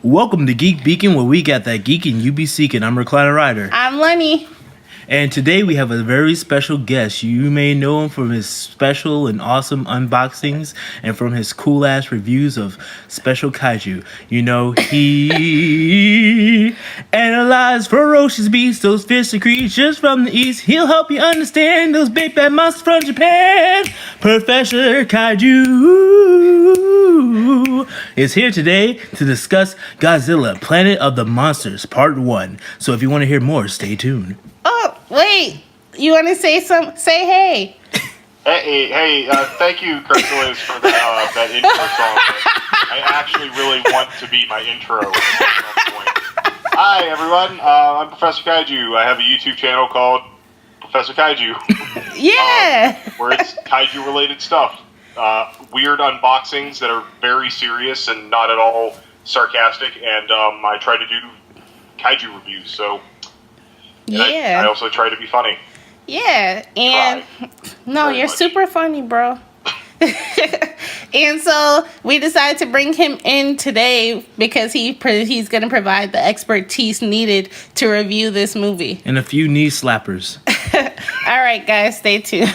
Welcome to Geek Beacon, where we got that geek and you be seeking. I'm Recliner Rider. I'm Lenny. And today we have a very special guest. You may know him from his special and awesome unboxings and from his cool-ass reviews of special kaiju. You know, he analyzes ferocious beasts, those fierce creatures from the east. He'll help you understand those big bad monsters from Japan. Professor Kaiju is here today to discuss Godzilla, Planet of the Monsters, Part 1. So if you want to hear more, stay tuned. Oh, wait. You want to say say hey. Hey, thank you, Crystal, for that intro song. I actually really want to be my intro at some point. Hi, everyone. I'm Professor Kaiju. I have a YouTube channel called Professor Kaiju. Yeah. Where it's kaiju-related stuff. Weird unboxings that are very serious and not at all sarcastic, and I try to do kaiju reviews, so... Yeah. I also try to be funny. Yeah, and no, you're super funny, bro. And so we decided to bring him in today because he's going to provide the expertise needed to review this movie. And a few knee slappers. All right, guys, stay tuned.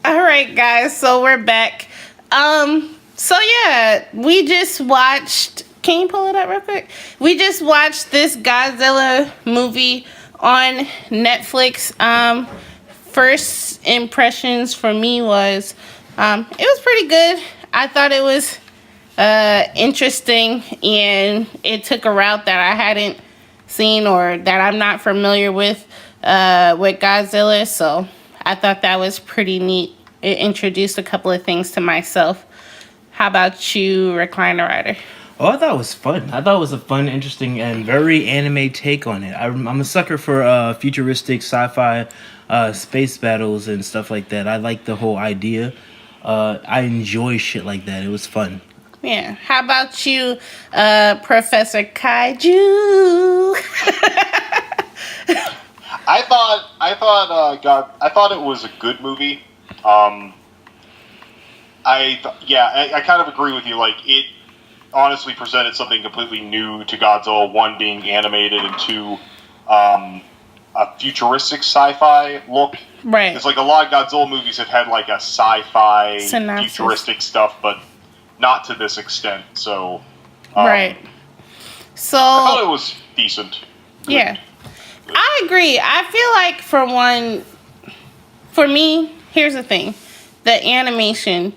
All right, guys, so we're back. So yeah, we just watched. Can you pull it up real quick? We just watched this Godzilla movie on Netflix. First impressions for me was, it was pretty good. I thought it was interesting, and it took a route that I hadn't seen or that I'm not familiar with Godzilla. So I thought that was pretty neat. It introduced a couple of things to myself. How about you, Recliner Rider? Oh, I thought it was fun. I thought it was a fun, interesting, and very anime take on it. I'm a sucker for futuristic sci-fi space battles and stuff like that. I like the whole idea. I enjoy shit like that. It was fun. Yeah. How about you, Professor Kaiju? I thought it was a good movie. I kind of agree with you. Like, it honestly presented something completely new to Godzilla. One, being animated, and two, a futuristic sci-fi look. Right. It's like a lot of Godzilla movies have had like a sci-fi Synopsis. futuristic stuff, but not to this extent. So, Right. So I thought it was decent. Good. Yeah. I agree. I feel like for me, here's the thing. The animation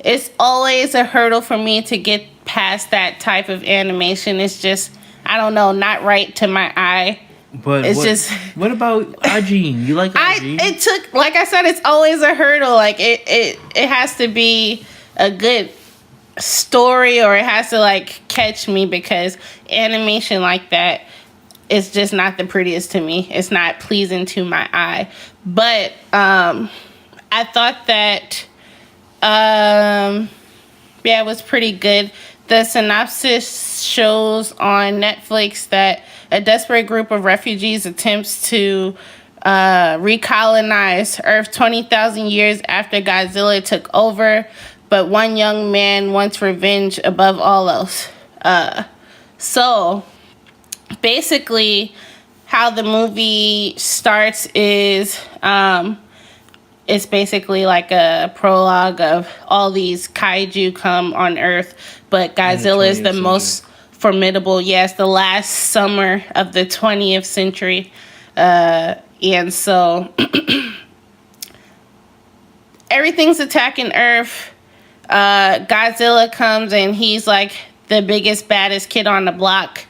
is always a hurdle for me to get past that type of animation. It's just, I don't know, not right to my eye. But It's what about Ajin? You like Ajin? It took, like I said, it's always a hurdle. Like it has to be a good story, or it has to like catch me, because animation like that is just not the prettiest to me. It's not pleasing to my eye. But I thought that it was pretty good. The synopsis shows on Netflix that a desperate group of refugees attempts to recolonize Earth 20,000 years after Godzilla took over, but one young man wants revenge above all else. So basically, how the movie starts is it's basically like a prologue of all these kaiju come on Earth, but Godzilla is the most formidable. Yes, the last summer of the 20th century. And so everything's attacking Earth. Godzilla comes and he's like the biggest, baddest kid on the block.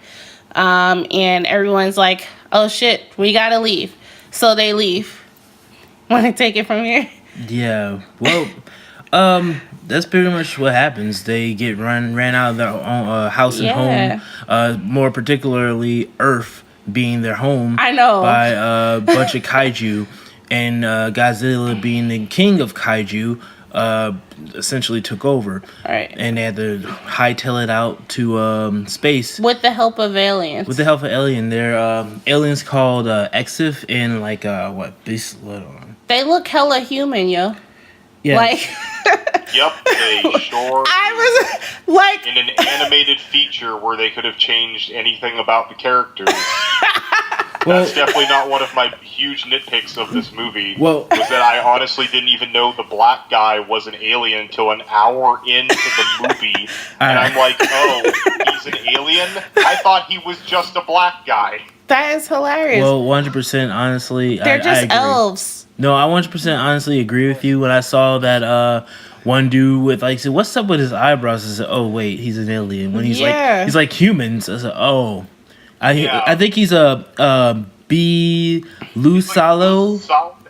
And everyone's like, oh shit, we gotta leave. So they leave. Want to take it from here? Yeah. Well, That's pretty much what happens. They get ran out of their own house and home. More particularly, Earth being their home. I know. By a bunch of kaiju, and Godzilla being the king of kaiju. Essentially took over. Right. And they had to hightail it out to space. With the help of aliens. With the help of alien. They're aliens called Exif and like Beast. They look hella human, yo. Yeah. Like Yep, they sure. I was like in an animated feature where they could have changed anything about the characters. That's definitely not one of my huge nitpicks of this movie. Was that I honestly didn't even know the black guy was an alien until an hour into the movie, and I'm like, oh, he's an alien? I thought he was just a black guy. That is hilarious. Well, 100% honestly, they're just elves. No, I 100% honestly agree with you. When I saw that one dude with like, said, what's up with his eyebrows? I said, oh wait, he's an alien. When he's like humans, I said, oh. I think he's a B. Lusalo.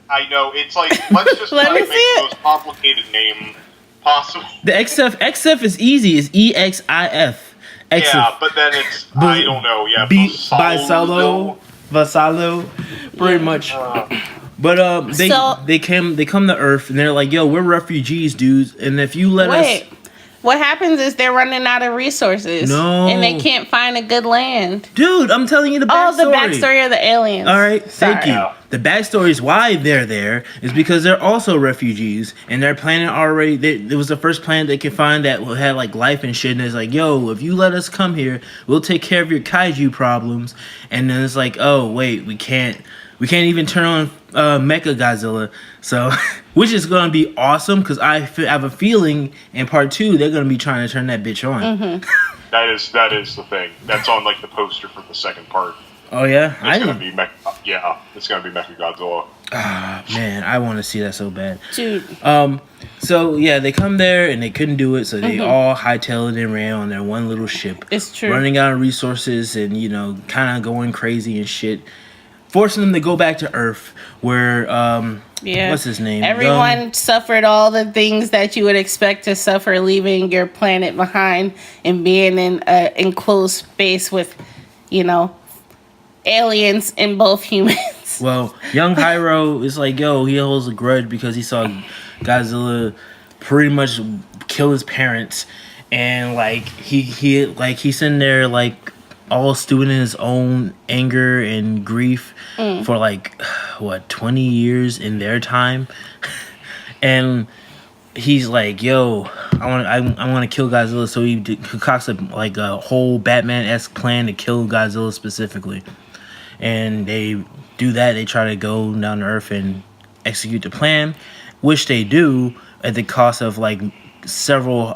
I know. It's like, let's just try to make the most complicated name possible. The XF is easy. It's EXIF. Yeah, but then it's, I don't know. Yeah, Vasalo. Pretty much. But they come to Earth and they're like, yo, we're refugees, dudes. And if you let us... What happens is they're running out of resources. No. And they can't find a good land. Dude, I'm telling you the backstory. Oh, the backstory of the aliens. All right, thank you. The backstory is why they're there is because they're also refugees. And their planet already... It was the first planet they could find that had like life and shit. And it's like, yo, if you let us come here, we'll take care of your kaiju problems. And then it's like, oh, wait, we can't even turn on Mecha Godzilla. So... Which is going to be awesome because I have a feeling in part 2 they're going to be trying to turn that bitch on. Mm-hmm. That is the thing. That's on like the poster for the second part. Oh yeah, it's going to be Mecha Godzilla. Ah man, I want to see that so bad. Dude. So yeah, they come there and they couldn't do it, so they all hightailed and ran on their one little ship. It's true. Running out of resources and kind of going crazy and shit. Forcing them to go back to Earth, where what's his name? Everyone suffered all the things that you would expect to suffer, leaving your planet behind and being in an enclosed space with, aliens and both humans. Well, young Hyro is like, yo, he holds a grudge because he saw Godzilla pretty much kill his parents, and like he's in there like all stewing in his own anger and grief for like 20 years in their time. And he's like, yo, I want to kill Godzilla. So he concocts a whole Batman-esque plan to kill Godzilla specifically. And they do that. They try to go down to Earth and execute the plan, which they do at the cost of like several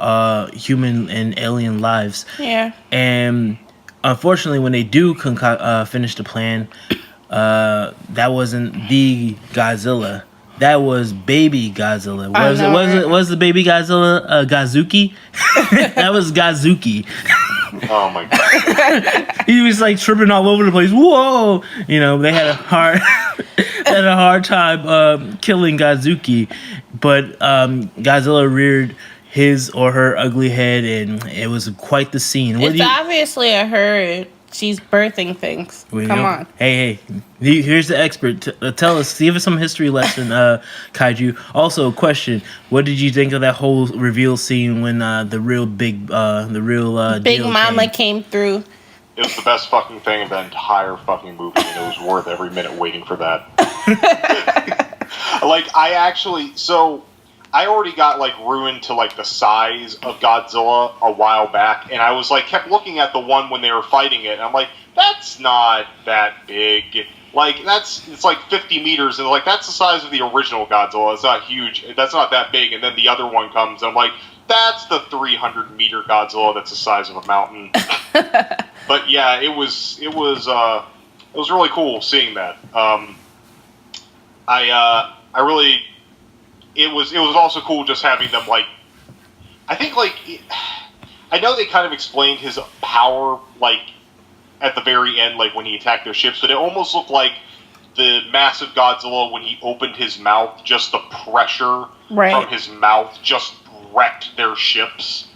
human and alien lives. Yeah. And unfortunately, when they do finish the plan, that wasn't the Godzilla. That was baby Godzilla. Was the baby Godzilla Gazuki? That was Gazuki. Oh my god. He was like tripping all over the place. Whoa! They had a hard time killing Gazuki, but Godzilla reared his or her ugly head, and it was quite the scene. It's obviously a her. She's birthing things. Come on. Hey, here's the expert. Tell us, give us some history lesson, Kaiju. Also, question: what did you think of that whole reveal scene when the real Big Mama came through? It was the best fucking thing of the entire fucking movie, and it was worth every minute waiting for that. I already got like ruined to like the size of Godzilla a while back, and I was like kept looking at the one when they were fighting it, and I'm like, that's not that big. Like it's like 50 meters, and like that's the size of the original Godzilla. It's not huge. That's not that big. And then the other one comes, and I'm like, that's the 300-meter Godzilla. That's the size of a mountain. But yeah, it was really cool seeing that. It was also cool just having them like, I think like, I know they kind of explained his power like at the very end, like when he attacked their ships, but it almost looked like the massive Godzilla when he opened his mouth, just the pressure from his mouth just wrecked their ships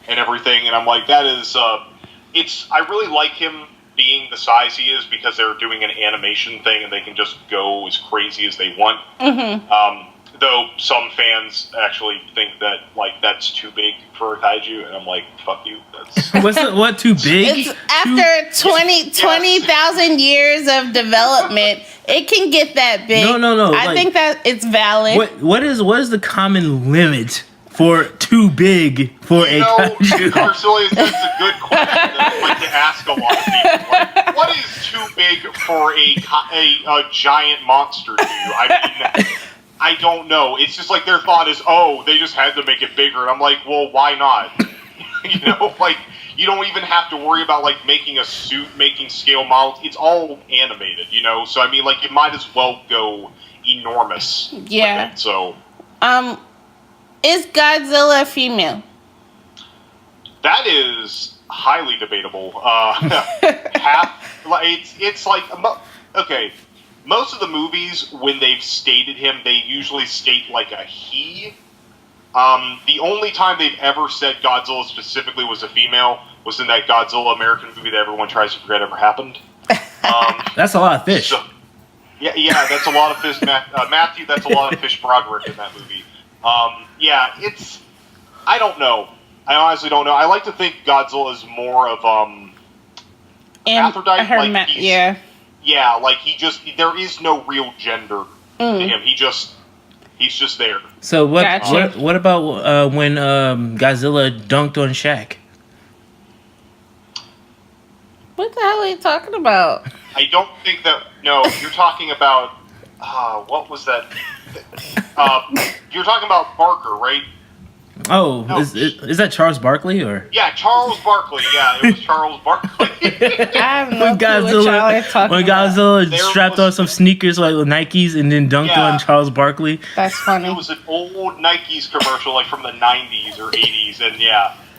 and everything. And I'm like, that is, I really like him being the size he is because they're doing an animation thing and they can just go as crazy as they want. Mm-hmm. Though some fans actually think that that's too big for a kaiju, and I'm like, fuck you. That's what too big? It's after 20,000 years of development, it can get that big. No. I think that it's valid. What is the common limit for too big for a kaiju? Personally, that's a good question that I'd like to ask a lot of people. Like, what is too big for a giant monster to you? I mean, I don't know. It's just like their thought is, oh, they just had to make it bigger. And I'm like, well, why not? Like, you don't even have to worry about, like, making a suit, making scale models. It's all animated, So, I mean, like, you might as well go enormous. Yeah. With it, so. Is Godzilla a female? That is highly debatable. It's like, okay. Most of the movies, when they've stated him, they usually state like a he. The only time they've ever said Godzilla specifically was a female was in that Godzilla American movie that everyone tries to forget ever happened. That's a lot of fish. So, yeah, that's a lot of fish. Matthew, that's a lot of fish Broderick in that movie. I don't know. I honestly don't know. I like to think Godzilla is more of Aphrodite. Yeah, like there is no real gender to him. He's just there. So what about when Godzilla dunked on Shaq? What the hell are you talking about? I don't think that. No, you're talking about. What was that? You're talking about Barker, right? Oh, no. Is that Charles Barkley or? Yeah, Charles Barkley. Yeah, it was Charles Barkley. I have no clue what y'all are talking when Godzilla strapped on some sneakers like with Nikes and then dunked on Charles Barkley. That's funny. It was an old Nikes commercial, like from the 90s or 80s, and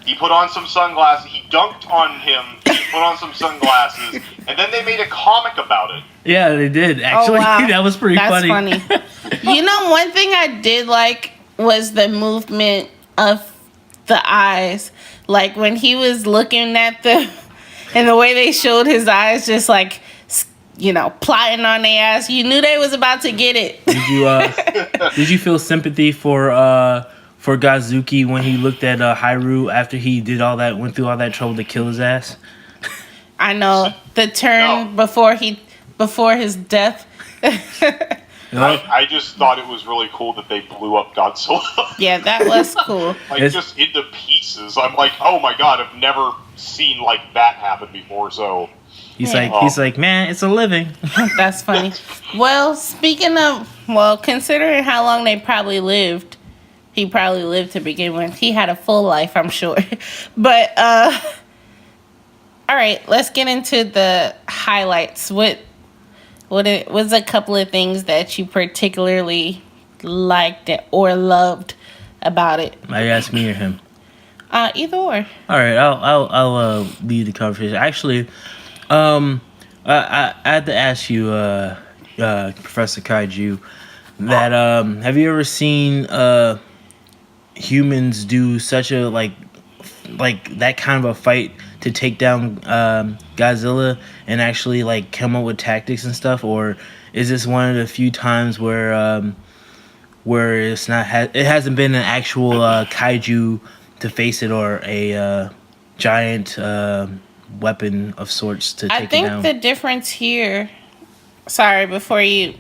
he put on some sunglasses. He dunked on him. He put on some sunglasses, and then they made a comic about it. Yeah, they did actually. Oh, wow. That was pretty funny. That's funny. One thing I did like was the movement of the eyes, like when he was looking at and the way they showed his eyes, just like plotting on their ass. You knew they was about to get it. Did you feel sympathy for Gazuki when he looked at Hyrule after he went through all that trouble to kill his ass? I know the turn before his death. I just thought it was really cool that they blew up Godzilla. Yeah, that was cool. Just into pieces. I'm like, oh my god, I've never seen like that happen before. So he's like, man, it's a living. That's funny. Well, speaking of, considering how long they probably lived, he probably lived to begin with. He had a full life, I'm sure. But all right, let's get into the highlights. What was a couple of things that you particularly liked or loved about it? Are you asking me or him? Either or. All right, I'll lead the conversation. Actually, I had to ask you, Professor Kaiju, that have you ever seen humans do such a like that kind of a fight to take down Godzilla and actually like come up with tactics and stuff, or is this one of the few times where it hasn't been an actual kaiju to face it or a giant weapon of sorts to take it down? I think the difference here. Sorry, before you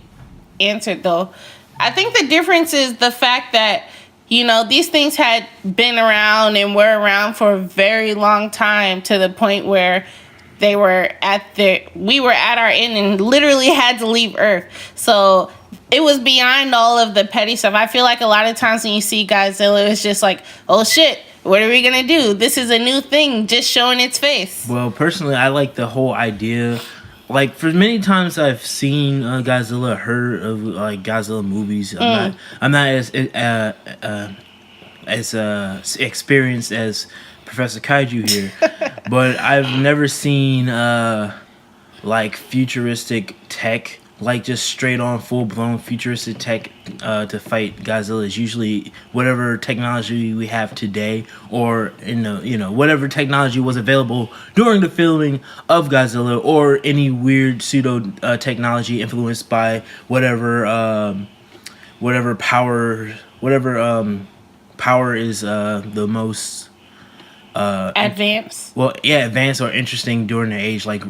answered though, I think the difference is the fact that these things had been around and were around for a very long time, to the point where we were at our end and literally had to leave Earth. So it was beyond all of the petty stuff. I feel like a lot of times when you see Godzilla, it's just like, oh shit, what are we going to do? This is a new thing just showing its face. Well, personally, I like the whole idea. Like, for many times I've seen Godzilla, heard of like Godzilla movies. I'm not as experienced as Professor Kaiju here, but I've never seen like futuristic tech like just straight on full blown futuristic tech to fight Godzilla. It's usually whatever technology we have today, or in the whatever technology was available during the filming of Godzilla, or any weird pseudo technology influenced by whatever power is the most Advanced. well, yeah, advanced or interesting during the age, like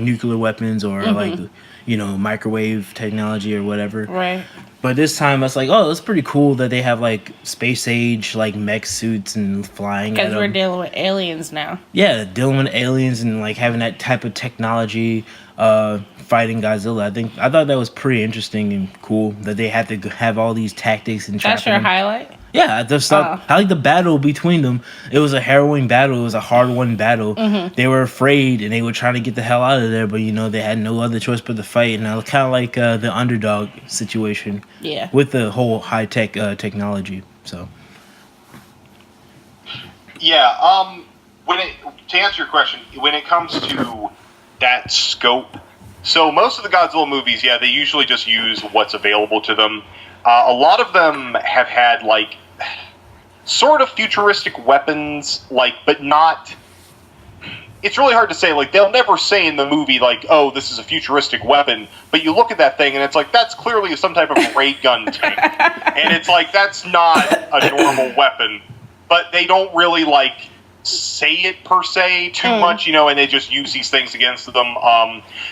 nuclear weapons, or like microwave technology or whatever. Right. But this time it's like, oh, it's pretty cool that they have like space age like mech suits and flying at Because we're them. dealing with aliens now. Yeah, dealing with aliens and like having that type of technology fighting Godzilla. I thought that was pretty interesting and cool that they had to have all these tactics and That's trapping your them. highlight? Yeah, I like the battle between them. It was a harrowing battle. It was a hard-won battle. They were afraid and they were trying to get the hell out of there, but they had no other choice but to fight. And it was kind of like the underdog situation. Yeah. With the whole high-tech technology. So. Yeah. To answer your question, when it comes to that scope, so most of the Godzilla movies, yeah, they usually just use what's available to them. A lot of them have had like sort of futuristic weapons, but not. It's really hard to say. Like, they'll never say in the movie, like, "Oh, this is a futuristic weapon," but you look at that thing and it's like, that's clearly some type of ray gun tank, and it's like, that's not a normal weapon. But they don't really say it per se too much, and they just use these things against them.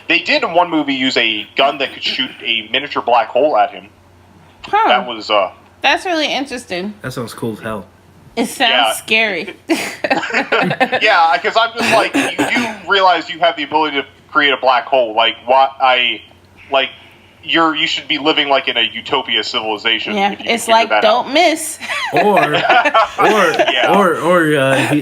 They did in one movie use a gun that could shoot a miniature black hole at him. Huh. That was That's really interesting. That sounds cool as hell. It sounds scary. yeah, because I'm just like, you do realize you have the ability to create a black hole. You should be living like in a utopia civilization. Yeah, it's like, don't miss.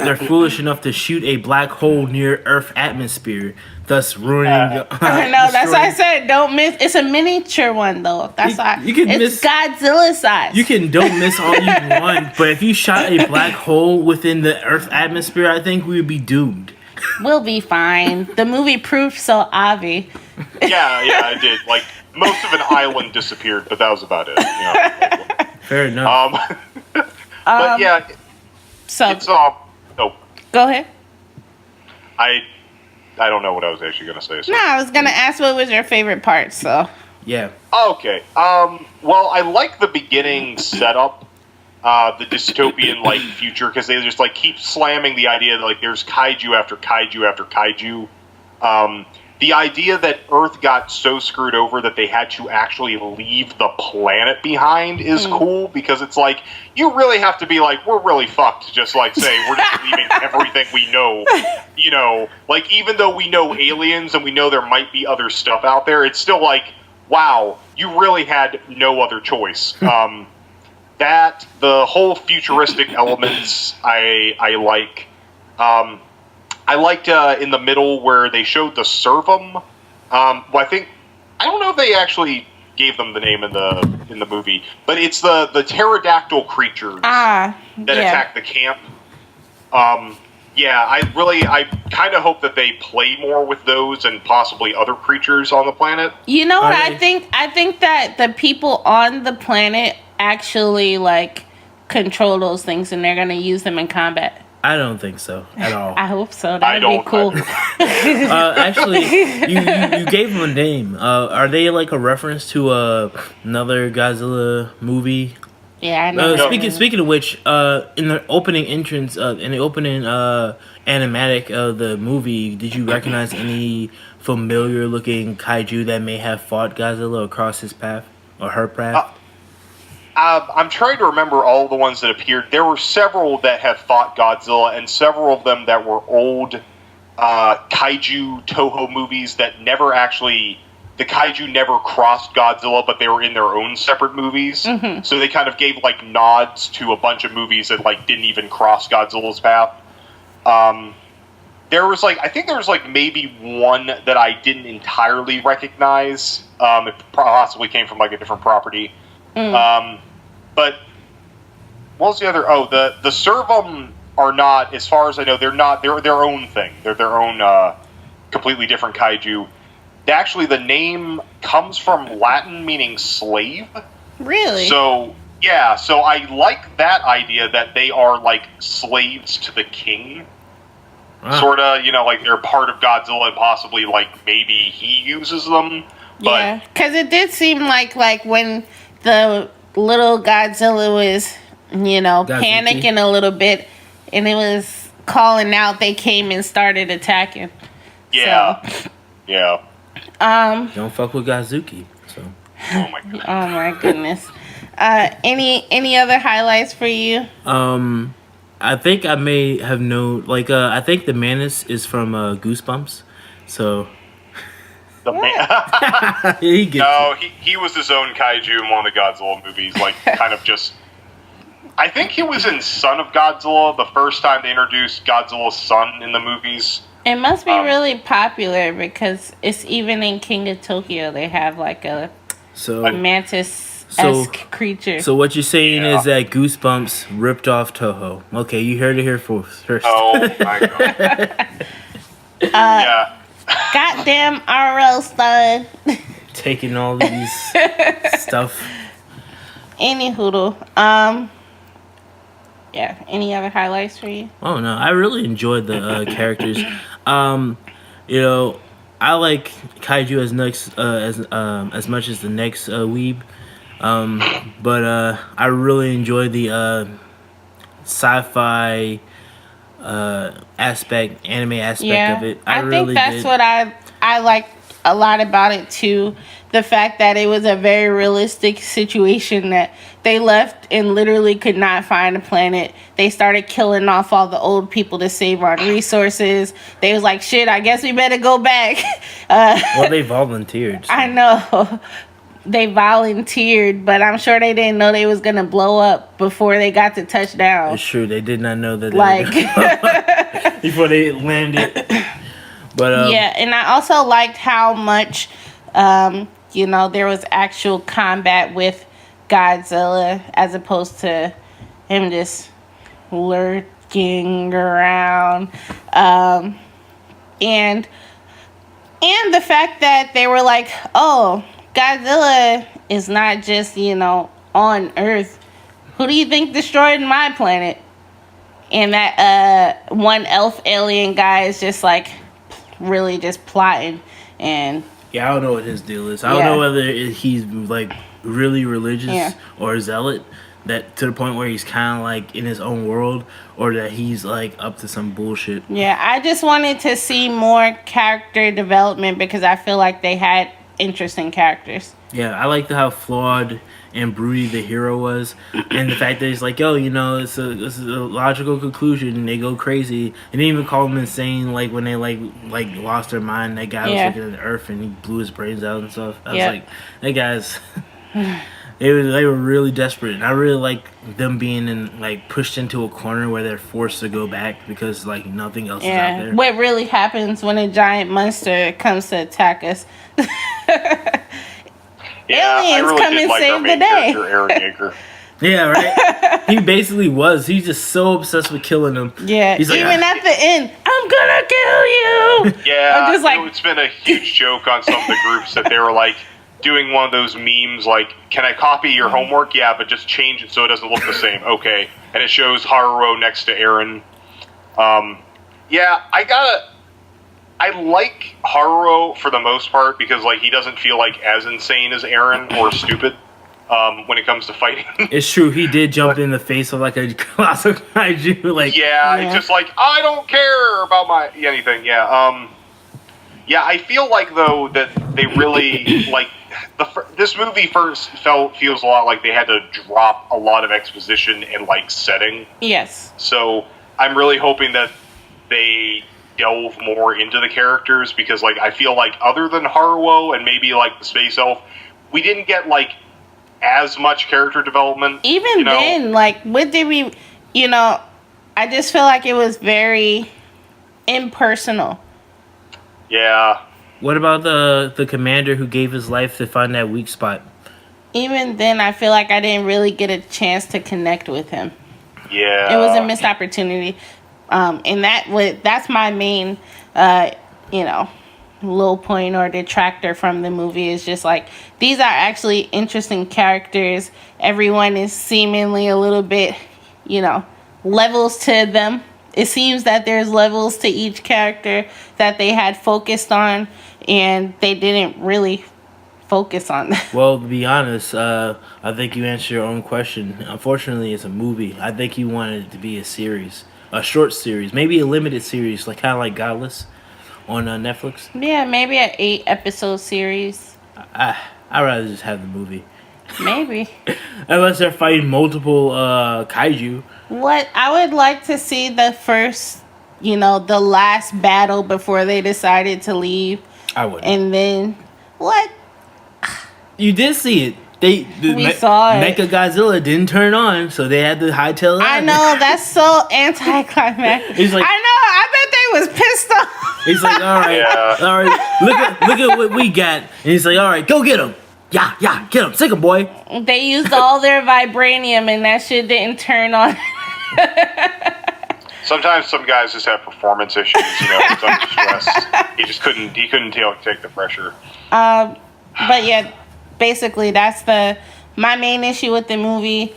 They're foolish enough to shoot a black hole near Earth atmosphere, thus ruining. I know. That's why I said don't miss. It's a miniature one though. That's why it's Godzilla size. You don't miss all you want, but if you shot a black hole within the Earth atmosphere, I think we would be doomed. We'll be fine. The movie proved so obvious. Yeah, it did. Most of an island disappeared, but that was about it. Fair enough. But yeah, so it's go ahead. I don't know what I was actually going to say. So. No, I was going to ask what was your favorite part. So yeah. Okay. Well, I like the beginning setup, the dystopian future, because they just keep slamming the idea that there's kaiju after kaiju after kaiju. The idea that Earth got so screwed over that they had to actually leave the planet behind is cool, because it's you really have to be we're really fucked to just say we're just leaving everything we know. Even though we know aliens and we know there might be other stuff out there, it's still wow, you really had no other choice. That the whole futuristic elements I like. I liked in the middle where they showed the servum. I don't know if they actually gave them the name in the movie, but it's the pterodactyl creatures that attack the camp. I kind of hope that they play more with those and possibly other creatures on the planet. You know what I think? I think that the people on the planet actually control those things, and they're gonna use them in combat. I don't think so at all. I hope so. That would be cool. Actually, you gave them a name. Are they a reference to another Godzilla movie? Yeah, I know. Speaking of which, in the opening entrance, in the opening animatic of the movie, did you recognize any familiar looking kaiju that may have fought Godzilla across his path or her path? I'm trying to remember all the ones that appeared. There were several that have fought Godzilla, and several of them that were old kaiju Toho movies that never actually... The kaiju never crossed Godzilla, but they were in their own separate movies. Mm-hmm. So they kind of gave nods to a bunch of movies that didn't even cross Godzilla's path. There was I think there was maybe one that I didn't entirely recognize. It possibly came from a different property. But what was the other? Oh, the servum are not, as far as I know, they're not. They're their own thing. They're their own completely different kaiju. actually the name comes from Latin meaning slave. Really? So yeah, so I like that idea that they are like slaves to the king. Sort of, like they're part of Godzilla and possibly like maybe he uses them. But yeah, because it did seem like when the little Godzilla was, panicking a little bit, and it was calling out, they came and started attacking. Yeah. So, yeah. Don't fuck with Godzuki. So. Oh my god. Oh my goodness. Any other highlights for you? I think I may have known, I think the Manus is from Goosebumps, so. The man. He was his own kaiju in one of the Godzilla movies, kind of just. I think he was in Son of Godzilla the first time they introduced Godzilla's son in the movies. It must be really popular because it's even in King of Tokyo they have a mantis-esque creature. So what you're saying is that Goosebumps ripped off Toho. Okay, you heard it here first. Oh my god. Yeah. Goddamn RO son. Taking all these stuff. Any hoodle. Yeah. Any other highlights for you? Oh no, I really enjoyed the characters. I like Kaiju as much as the next weeb. But I really enjoy the sci-fi anime aspect of it. I think that's what I liked a lot about it too. The fact that it was a very realistic situation that they left and literally could not find a planet. They started killing off all the old people to save on resources. They was like, shit, I guess we better go back. Well, they volunteered. So. I know. They volunteered, but I'm sure they didn't know they was going to blow up before they got to touchdown. It's true. They did not know that they before they landed. But yeah, and I also liked how much there was actual combat with Godzilla as opposed to him just lurking around. And the fact that they were like, oh, Godzilla is not just, on Earth. Who do you think destroyed my planet? And that one elf alien guy is just really just plotting. And yeah, I don't know what his deal is. I don't know whether he's really religious or zealot, that to the point where he's kind of in his own world, or that he's up to some bullshit. Yeah, I just wanted to see more character development because I feel like they had interesting characters. Yeah, I liked how flawed and broody the hero was, and the fact that he's it's a logical conclusion, and they go crazy, and they even call him insane, when they lost their mind. That guy was looking at the earth and he blew his brains out and stuff. I was like, that guy's. They were really desperate, and I really like them being pushed into a corner where they're forced to go back because nothing else is out there. What really happens when a giant monster comes to attack us? Aliens come and save the day. Aaron Yeager. Yeah, right. He basically was. He's just so obsessed with killing them. Yeah, he's even at the end, I'm gonna kill you. Yeah, I'm just it's been a huge joke on some of the groups that they were doing one of those memes can I copy your homework? Yeah, but just change it so it doesn't look the same. Okay. And it shows Haruo next to Eren. Yeah, I like Haruo for the most part because he doesn't feel as insane as Eren or stupid when it comes to fighting. It's true, he did jump in the face of a colossal kaiju. It's just I don't care about anything. Yeah. Yeah, I feel though that they really this movie feels a lot like they had to drop a lot of exposition and setting. Yes. So I'm really hoping that they delve more into the characters because I feel other than Haruo and maybe the space elf, we didn't get as much character development. Even then, what did we? I just feel it was very impersonal. Yeah. What about the commander who gave his life to find that weak spot? Even then, I feel I didn't really get a chance to connect with him. Yeah. It was a missed opportunity. And that's my main, low point or detractor from the movie. Is just like, these are actually interesting characters. Everyone is seemingly a little bit, levels to them. It seems that there's levels to each character that they had focused on, and they didn't really focus on that. Well, to be honest, I think you answered your own question. Unfortunately, it's a movie. I think you wanted it to be a series, a short series, maybe a limited series, like kind of like Godless on Netflix. Yeah, maybe an 8-episode series. I'd rather just have the movie. Maybe. Unless they're fighting multiple kaiju. What I would like to see the first, the last battle before they decided to leave. I would. And then what? You did see it. We saw it. Mecha Godzilla didn't turn on, so they had to hightail it. I know, that's so anticlimactic. He's like, I know. I bet they was pissed off. He's like, all right. Look at what we got. And he's like, all right, go get him. Yeah, get him. Sick him, boy. They used all their vibranium, and that shit didn't turn on. Sometimes some guys just have performance issues. It's under stress. He couldn't take the pressure. But yeah, basically that's my main issue with the movie.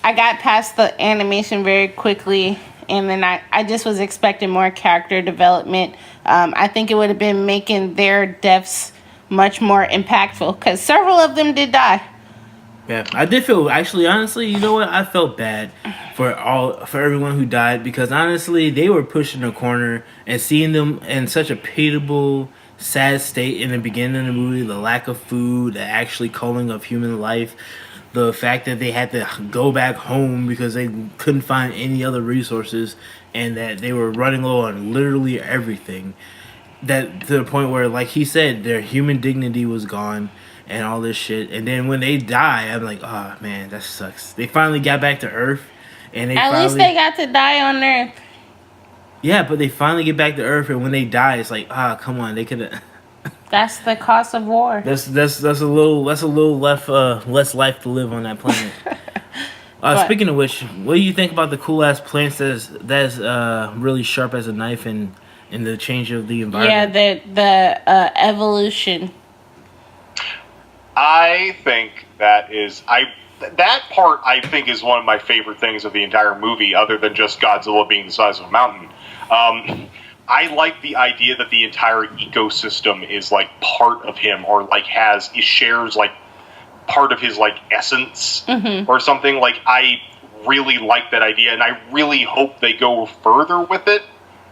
I got past the animation very quickly, and then I just was expecting more character development. I think it would have been making their deaths much more impactful, because several of them did die. Yeah, I did feel, actually, honestly, you know what? I felt bad for everyone who died, because honestly, they were pushed in a corner, and seeing them in such a pitiable, sad state in the beginning of the movie, the lack of food, the actually culling of human life, the fact that they had to go back home because they couldn't find any other resources, and that they were running low on literally everything. That to the point where, like he said, their human dignity was gone and all this shit. And then when they die, I'm like, oh man, that sucks. They finally got back to Earth, and at least they got to die on Earth. Yeah, but they finally get back to Earth, and when they die, it's like, come on, they could have. That's the cost of war. That's a little left less life to live on that planet. Speaking of which, what do you think about the cool ass plants that's really sharp as a knife and the change of the environment? Yeah, the evolution. I think that part I think is one of my favorite things of the entire movie, other than just Godzilla being the size of a mountain. I like the idea that the entire ecosystem is like part of him, or like shares like part of his like essence or something. Like, I really like that idea, and I really hope they go further with it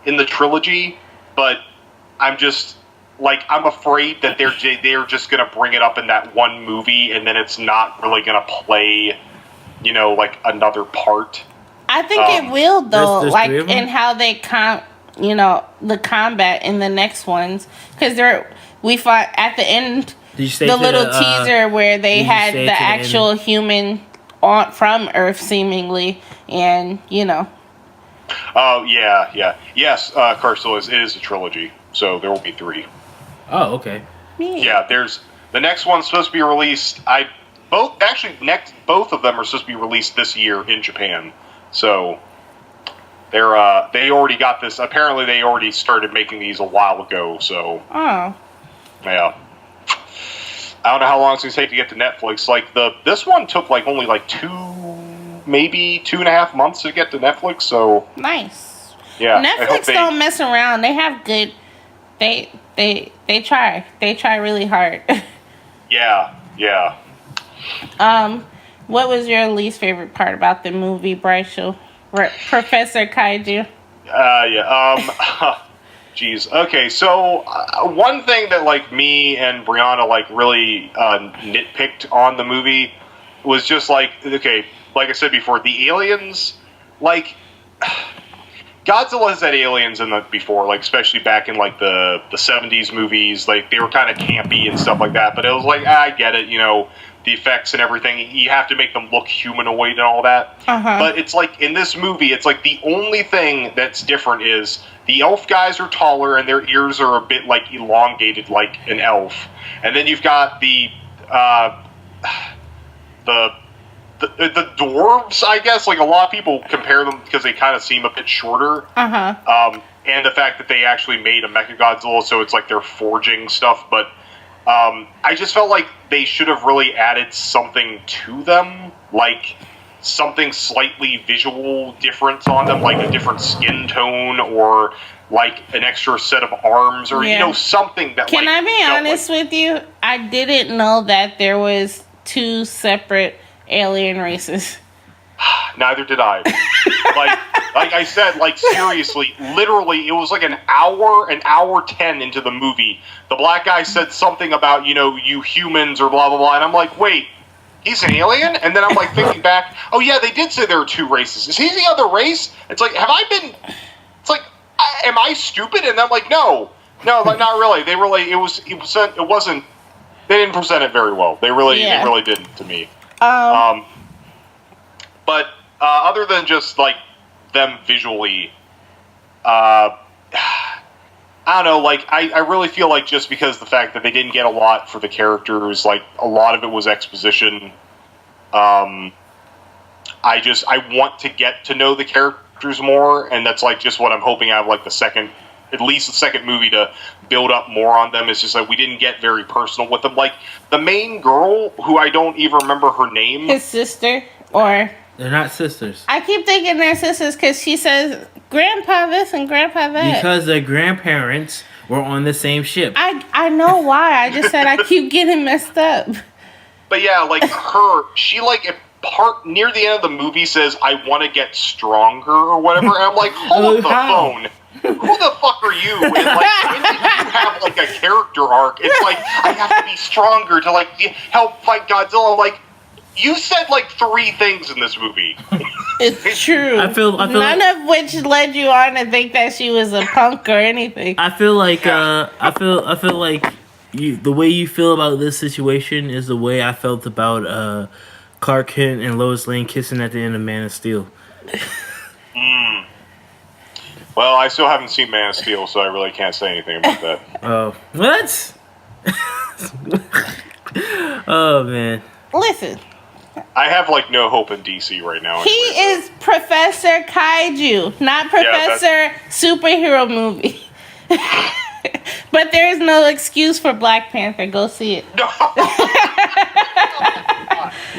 in the trilogy. But I'm afraid that they're just gonna bring it up in that one movie, and then it's not really gonna play, like another part. I think it will, though, there's like in how they the combat in the next ones, because we fought at the end. The little teaser where they had the actual human from Earth, seemingly, and Oh yeah. Yes, Carcel is a trilogy, so there will be 3. Oh, okay. Yeah, there's the next one's supposed to be released. Both of them are supposed to be released this year in Japan. So they already got this. Apparently, they already started making these a while ago. So yeah, I don't know how long it's gonna take to get to Netflix. Like this one took only 2.5 months to get to Netflix. So nice. Yeah, Netflix don't mess around. They have good. They try. They try really hard. Yeah. What was your least favorite part about the movie, Bryce? Professor Kaiju? Jeez. Okay, so one thing that me and Brianna really nitpicked on the movie was just okay, like I said before, the aliens, Godzilla has had aliens in before, especially back in the 70s movies. They were kind of campy and stuff like that, but it was I get it, the effects and everything, you have to make them look humanoid and all that. But it's in this movie, it's the only thing that's different is the elf guys are taller and their ears are a bit elongated like an elf. And then you've got the dwarves, I guess. A lot of people compare them because they kind of seem a bit shorter. and the fact that they actually made a Mechagodzilla, so it's like they're forging stuff. But I just felt like they should have really added something to them, like something slightly visual difference on them, like a different skin tone or like an extra set of arms or something that. Can I be honest with you? I didn't know that there was 2 separate alien races. Neither did I. like I said, like seriously, literally, it was like an hour 10 into the movie. The black guy said something about, you humans or blah, blah, blah. And I'm like, wait, he's an alien? And then I'm like thinking back, oh yeah, they did say there were 2 races. Is he the other race? It's like, it's like, am I stupid? And I'm like, no, like not really. They wasn't, they didn't present it very well. They really didn't to me. But other than just like them visually, I don't know. Like I really feel like just because the fact that they didn't get a lot for the characters, like a lot of it was exposition. I want to get to know the characters more, and that's like just what I'm hoping out of like at least the second movie to build up more on them. It's just like we didn't get very personal with them. Like the main girl, who I don't even remember her name, his sister or. They're not sisters. I keep thinking they're sisters because she says grandpa this and grandpa that. Because their grandparents were on the same ship. I know why. I just said I keep getting messed up. But yeah, like she like near the end of the movie says, I want to get stronger or whatever. And I'm like, hold the phone. Who the fuck are you? And like, when did you have like a character arc? It's like, I have to be stronger to like help fight Godzilla. I'm like, you said like 3 things in this movie. It's true. I feel none of which led you on to think that she was a punk or anything. I feel like I feel like the way you feel about this situation is the way I felt about Clark Kent and Lois Lane kissing at the end of Man of Steel. Well, I still haven't seen Man of Steel, so I really can't say anything about that. Oh, what? Oh man. Listen. I have like no hope in DC right now. He is Professor Kaiju, not Professor Superhero Movie. But there is no excuse for Black Panther. Go see it. No.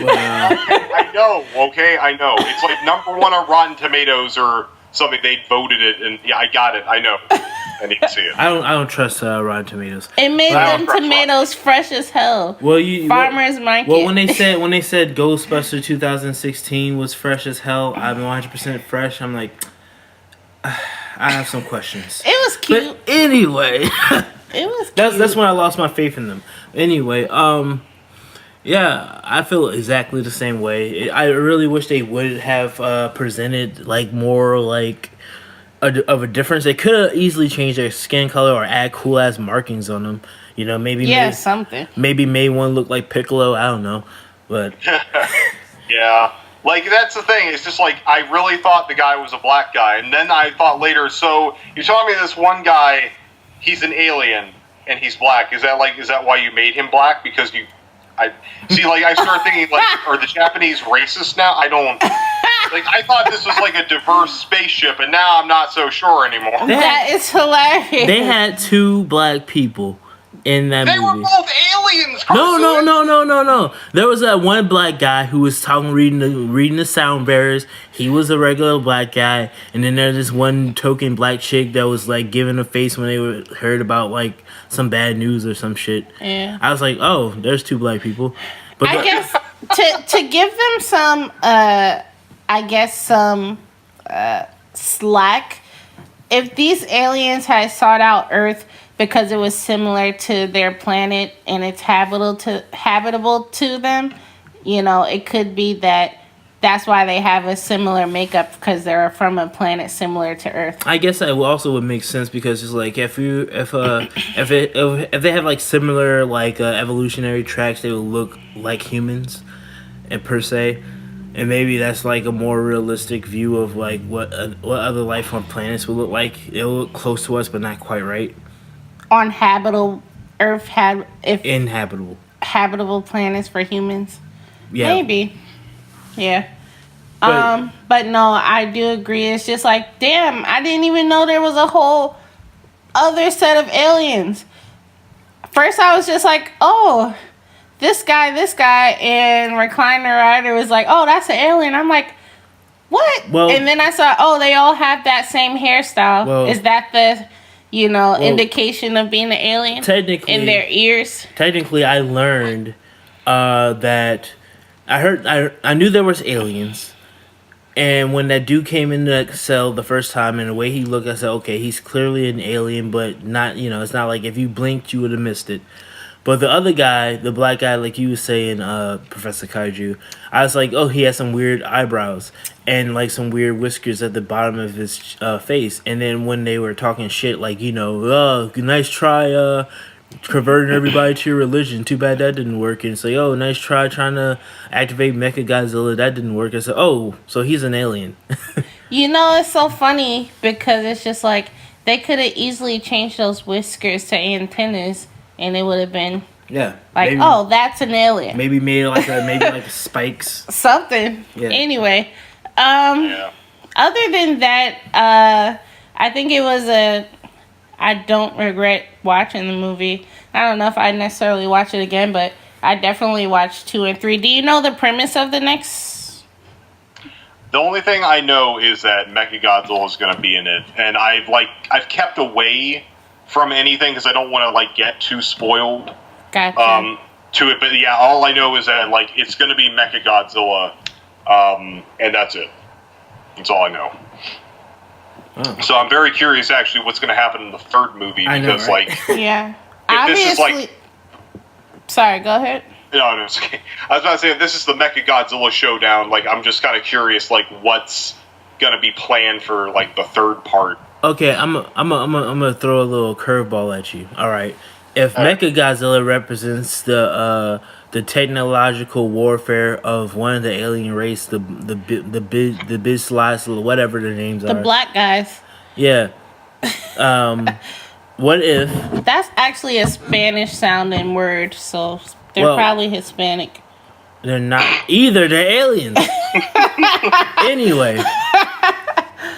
I know. Okay, I know. It's like #1 on Rotten Tomatoes or something. They voted it, and yeah, I got it. I know. I need to see it. I don't trust Rotten Tomatoes. It made them tomatoes fresh as hell. Well, Farmers Market. Well, when they said Ghostbuster 2016 was fresh as hell, I'm 100% fresh. I'm like, I have some questions. It was cute. But anyway, it was cute. That's when I lost my faith in them. Anyway, yeah, I feel exactly the same way. I really wish they would have presented like more like of a difference. They could have easily changed their skin color or add cool ass markings on them. Something. Maybe made one look like Piccolo. I don't know, but yeah. Like, that's the thing. It's just like, I really thought the guy was a black guy. And then I thought later, so you're telling me this one guy, he's an alien and he's black. Is that why you made him black? Because I started thinking, like, are the Japanese racist now? I thought this was like a diverse spaceship, and now I'm not so sure anymore. That is hilarious. They had 2 black people in that movie. They were both aliens. No. There was that one black guy who was reading the sound bearers. He was a regular black guy, and then there's this one token black chick that was like giving a face when they heard about like some bad news or some shit. Yeah. I was like, oh, there's 2 black people. But I guess to give them some slack, if these aliens had sought out Earth because it was similar to their planet and it's habitable to them, it could be that's why they have a similar makeup, because they're from a planet similar to Earth. I guess that also would make sense, because it's like if they have like similar like evolutionary tracks, they would look like humans, and per se. And maybe that's like a more realistic view of like what other life on planets would look like. It'll look close to us, but not quite right. On habitable Earth, inhabitable habitable planets for humans. Yeah, maybe. Yeah. But no, I do agree. It's just like, damn, I didn't even know there was a whole other set of aliens. First, I was just like, oh, this guy, and Recliner Rider was like, oh, that's an alien. I'm like, what? Well, and then I saw, oh, they all have that same hairstyle. Well, is that the, indication of being an alien? Technically, in their ears. Technically, I learned that I knew there was aliens. And when that dude came in the cell the first time and the way he looked, I said, okay, he's clearly an alien, but not, it's not like if you blinked, you would have missed it. But the other guy, the black guy, like you were saying, Professor Kaiju, I was like, oh, he has some weird eyebrows and like some weird whiskers at the bottom of his face. And then when they were talking shit, like, oh, nice try, converting everybody to your religion. Too bad that didn't work. And say, oh, nice try trying to activate Mecha Godzilla. That didn't work. I said, oh, so he's an alien. It's so funny because it's just like they could have easily changed those whiskers to antennas, and it would have been like, maybe, oh, that's an alien. Maybe made like spikes, something. Yeah. Anyway, other than that, I think it was I don't regret watching the movie. I don't know if I necessarily watch it again, but I definitely watched 2 and 3. Do you know the premise of the next? The only thing I know is that Mechagodzilla is going to be in it, and I've kept away from anything because I don't want to get too spoiled. Gotcha. To it, but yeah, all I know is that it's going to be Mechagodzilla, and that's it. That's all I know. Oh. So I'm very curious, actually, what's going to happen in the third movie because, right? Yeah, obviously. Sorry, go ahead. No, it's okay. I was about to say, if this is the Mechagodzilla showdown, I'm just kind of curious, what's going to be planned for the third part. Okay, I'm gonna throw a little curveball at you. All right, if Mechagodzilla represents the technological warfare of one of the alien race, the Bislice, whatever their names are, the black guys. Yeah. What if that's actually a Spanish sounding word? So they're probably Hispanic. They're not either. They're aliens. Anyway.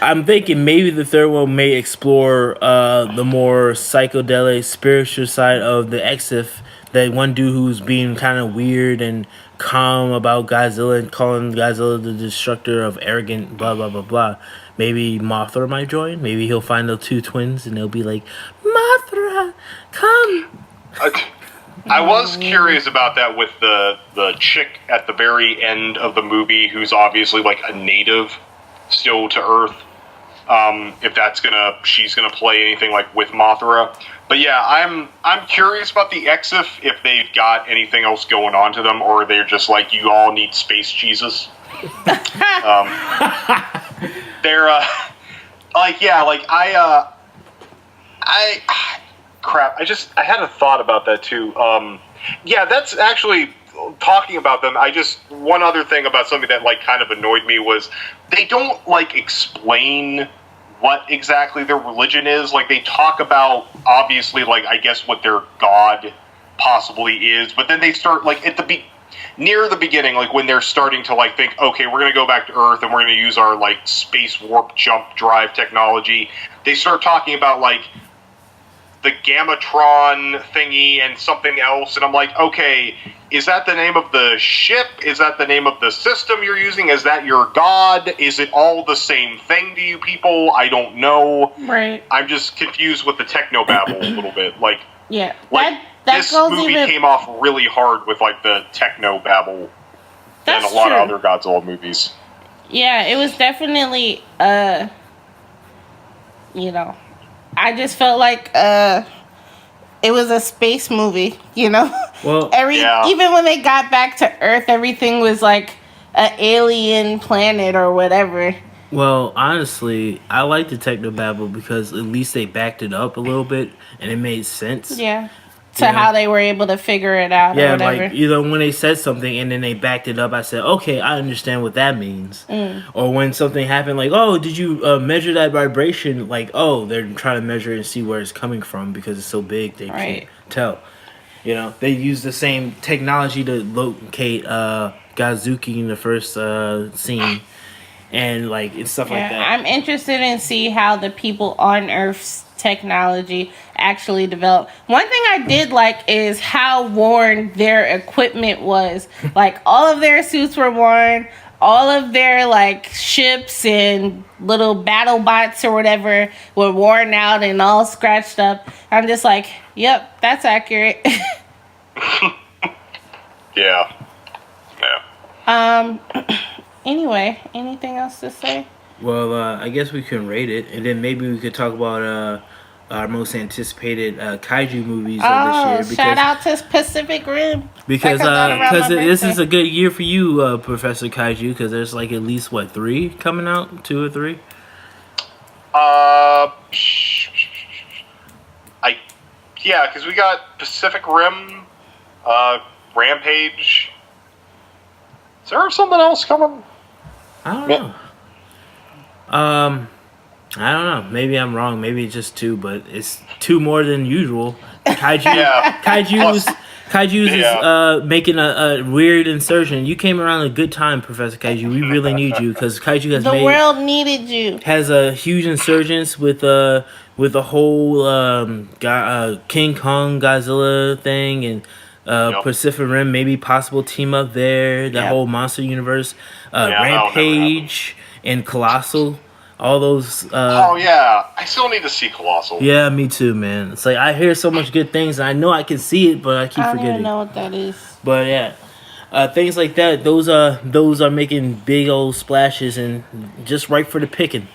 I'm thinking maybe the third one may explore the more psychedelic, spiritual side of the Exif. That one dude who's being kind of weird and calm about Godzilla and calling Godzilla the destructor of arrogant blah, blah, blah, blah. Maybe Mothra might join. Maybe he'll find the two twins and they'll be like, Mothra, come. I was curious about that with the chick at the very end of the movie who's obviously a native still to Earth. If she's gonna play anything with Mothra, but yeah, I'm curious about the Exif if they've got anything else going on to them, or they're just you all need space Jesus. They're crap. I had a thought about that too. Yeah, that's actually. Talking about them, one other thing about something that kind of annoyed me was they don't explain what exactly their religion is. They talk about obviously I guess what their god possibly is, but then they start near the beginning, when they're starting to think, okay, we're gonna go back to Earth and we're gonna use our space warp jump drive technology. They start talking about the Gamatron thingy and something else, and I'm like, okay, is that the name of the ship? Is that the name of the system you're using? Is that your god? Is it all the same thing to you people? I don't know. Right. I'm just confused with the technobabble a little bit. Yeah. This movie came off really hard with the technobabble than a lot of other Godzilla movies. Yeah, it was definitely I just felt like it was a space movie, Well, even when they got back to Earth, everything was an alien planet or whatever. Well, honestly, I like the technobabble because at least they backed it up a little bit and it made sense. Yeah. How they were able to figure it out or whatever. When they said something and then they backed it up, I said, okay, I understand what that means. Or when something happened, oh, did you measure that vibration? They're trying to measure it and see where it's coming from because it's so big they can't tell. They use the same technology to locate Godzuki in the first scene. and like and stuff like that. I'm interested in see how the people on Earth's technology actually develop. One thing I did like is how worn their equipment was. Like all of their suits were worn, all of their like ships and little battle bots or whatever were worn out and all scratched up. I'm just like, yep, that's accurate. Yeah. Yeah. Anyway, anything else to say? Well, I guess we can rate it, and then maybe we could talk about our most anticipated kaiju movies of this year. Shout out to Pacific Rim. Because That comes out around my this birthday. is a good year for you, Professor Kaiju, because there's like at least, 3 coming out? 2 or 3? Yeah, because we got Pacific Rim, Rampage. Is there something else coming? I don't know. I don't know. Maybe I'm wrong. Maybe it's just 2, but it's 2 more than usual. Kaiju, Yeah. Kaiju's is making a weird insertion. You came around a good time, Professor Kaiju. We really need you because Kaiju has The world needed you. has a huge insurgence with the whole King Kong Godzilla thing and Pacific Rim, maybe possible team up there. The whole monster universe, Rampage and Colossal. All those. I still need to see Colossal. Yeah, me too, man. It's like I hear so much good things, and I know I can see it, but I keep I don't forgetting. even know what that is. But yeah, things like that. Those are making big old splashes and just right for the picking.